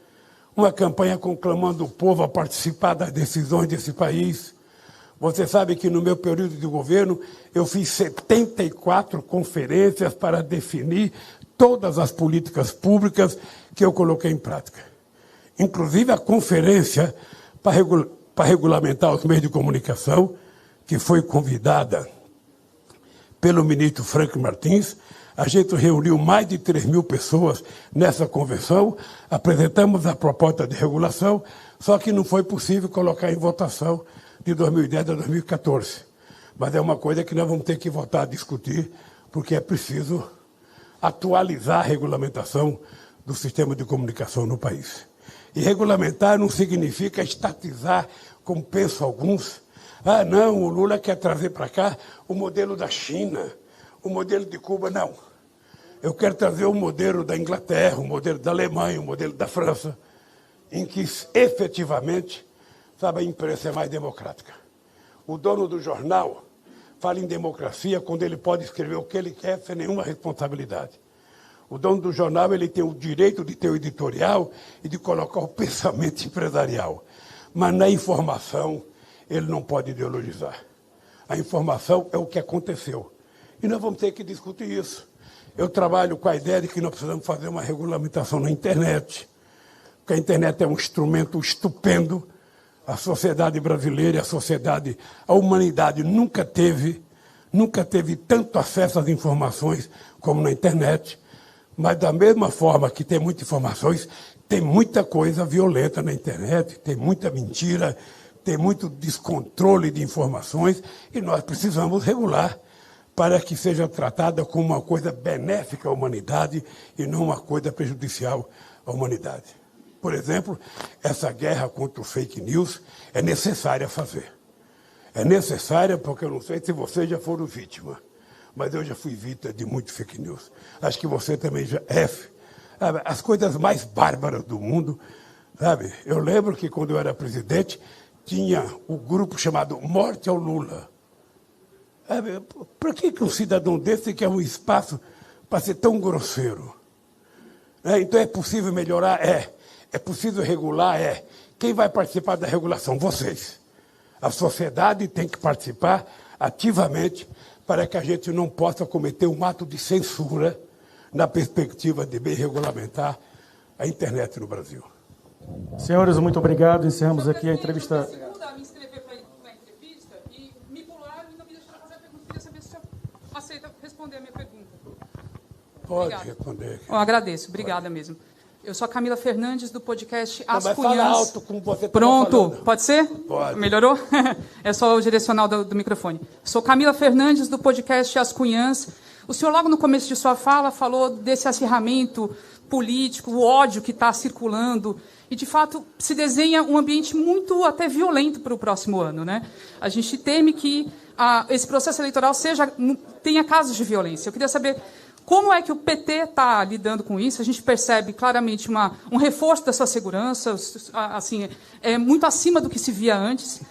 uma campanha conclamando o povo a participar das decisões desse país. Você sabe que no meu período de governo eu fiz 74 conferências para definir todas as políticas públicas que eu coloquei em prática. Inclusive a conferência para regulamentar os meios de comunicação, que foi convidada pelo ministro Franco Martins. A gente reuniu mais de 3.000 pessoas nessa convenção, apresentamos a proposta de regulação, só que não foi possível colocar em votação de 2010 a 2014. Mas é uma coisa que nós vamos ter que voltar a discutir, porque é preciso atualizar a regulamentação do sistema de comunicação no país. E regulamentar não significa estatizar, como pensam alguns. Ah, não, o Lula quer trazer para cá o modelo da China, o modelo de Cuba. Não. Eu quero trazer o modelo da Inglaterra, o modelo da Alemanha, o modelo da França, em que efetivamente, sabe, a imprensa é mais democrática. O dono do jornal fala em democracia quando ele pode escrever o que ele quer sem nenhuma responsabilidade. O dono do jornal ele tem o direito de ter o editorial e de colocar o pensamento empresarial. Mas na informação, ele não pode ideologizar. A informação é o que aconteceu. E nós vamos ter que discutir isso. Eu trabalho com a ideia de que nós precisamos fazer uma regulamentação na internet, porque a internet é um instrumento estupendo. A sociedade brasileira, a humanidade nunca teve tanto acesso às informações como na internet. Mas da mesma forma que tem muitas informações, tem muita coisa violenta na internet, tem muita mentira, tem muito descontrole de informações, e nós precisamos regular para que seja tratada como uma coisa benéfica à humanidade e não uma coisa prejudicial à humanidade. Por exemplo, essa guerra contra o fake news é necessária fazer. É necessária porque eu não sei se vocês já foram vítima, mas eu já fui vítima de muito fake news. Acho que você também já é. As coisas mais bárbaras do mundo, sabe? Eu lembro que quando eu era presidente, tinha um grupo chamado Morte ao Lula. Por que um cidadão desse quer um espaço para ser tão grosseiro? Então é possível melhorar? É possível regular? Quem vai participar da regulação? Vocês. A sociedade tem que participar ativamente para que a gente não possa cometer um ato de censura na perspectiva de bem regulamentar a internet no Brasil. Senhores, muito obrigado. Encerramos aqui a entrevista. Me inscrever para a entrevista e me pularam e não me deixaram fazer a pergunta. Queria saber se o senhor aceita responder a minha pergunta. Pode responder. Eu agradeço, obrigada mesmo. Eu sou a Camila Fernandes, do podcast As Cunhãs. Fala alto, como você Pronto, falando. Pode ser? Pode. Melhorou? É só o direcional do microfone. Sou Camila Fernandes, do podcast As Cunhãs. O senhor, logo no começo de sua fala, falou desse acirramento político, o ódio que está circulando. E, de fato, se desenha um ambiente muito até violento para o próximo ano, né? A gente teme que esse processo eleitoral tenha casos de violência. Eu queria saber como é que o PT está lidando com isso. A gente percebe claramente um reforço da sua segurança, assim, é muito acima do que se via antes.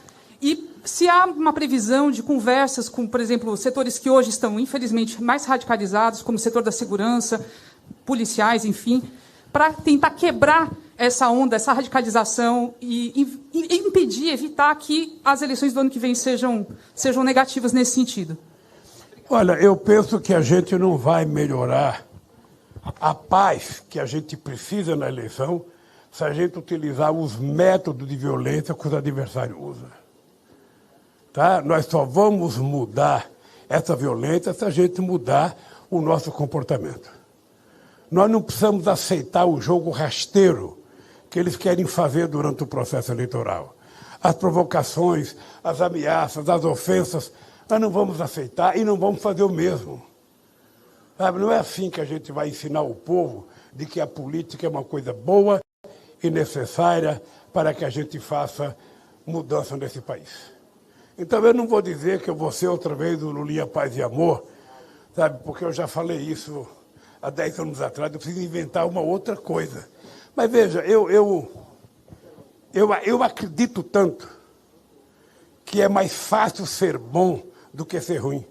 E se há uma previsão de conversas com, por exemplo, setores que hoje estão, infelizmente, mais radicalizados, como o setor da segurança, policiais, enfim, para tentar quebrar essa onda, essa radicalização e impedir, evitar que as eleições do ano que vem sejam negativas nesse sentido. Olha, eu penso que a gente não vai melhorar a paz que a gente precisa na eleição se a gente utilizar os métodos de violência que os adversários usam. Tá? Nós só vamos mudar essa violência se a gente mudar o nosso comportamento. Nós não precisamos aceitar o jogo rasteiro que eles querem fazer durante o processo eleitoral. As provocações, as ameaças, as ofensas, nós não vamos aceitar e não vamos fazer o mesmo. Sabe, não é assim que a gente vai ensinar o povo de que a política é uma coisa boa e necessária para que a gente faça mudança nesse país. Então, eu não vou dizer que eu vou ser outra vez o Lulinha Paz e Amor, sabe, porque eu já falei isso há 10 anos atrás, eu preciso inventar uma outra coisa. Mas veja, eu acredito tanto que é mais fácil ser bom do que ser ruim.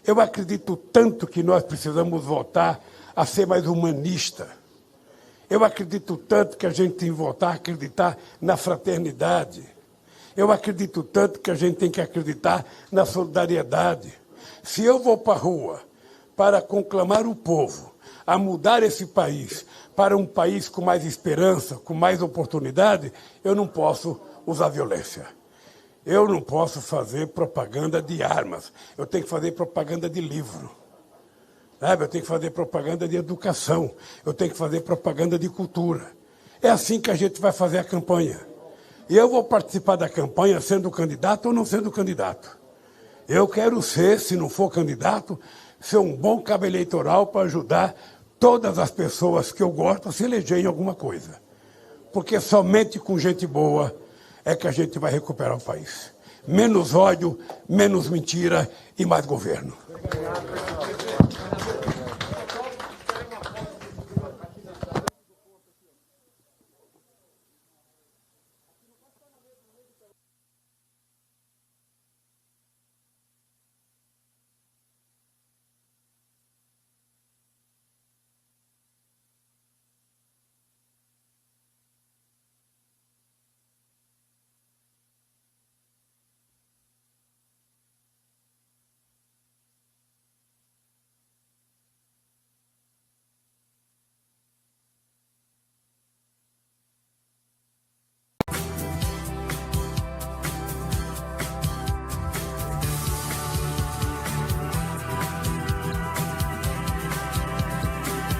Eu acredito tanto que nós precisamos voltar a ser mais humanista. Eu acredito tanto que a gente tem que voltar a acreditar na fraternidade. Eu acredito tanto que a gente tem que acreditar na solidariedade. Se eu vou para a rua para conclamar o povo a mudar esse país para um país com mais esperança, com mais oportunidade, eu não posso usar violência. Eu não posso fazer propaganda de armas. Eu tenho que fazer propaganda de livro. Sabe? Eu tenho que fazer propaganda de educação. Eu tenho que fazer propaganda de cultura. É assim que a gente vai fazer a campanha. E eu vou participar da campanha sendo candidato ou não sendo candidato. Eu quero ser, se não for candidato, ser um bom cabo eleitoral para ajudar todas as pessoas que eu gosto a se eleger em alguma coisa. Porque somente com gente boa é que a gente vai recuperar o país. Menos ódio, menos mentira e mais governo.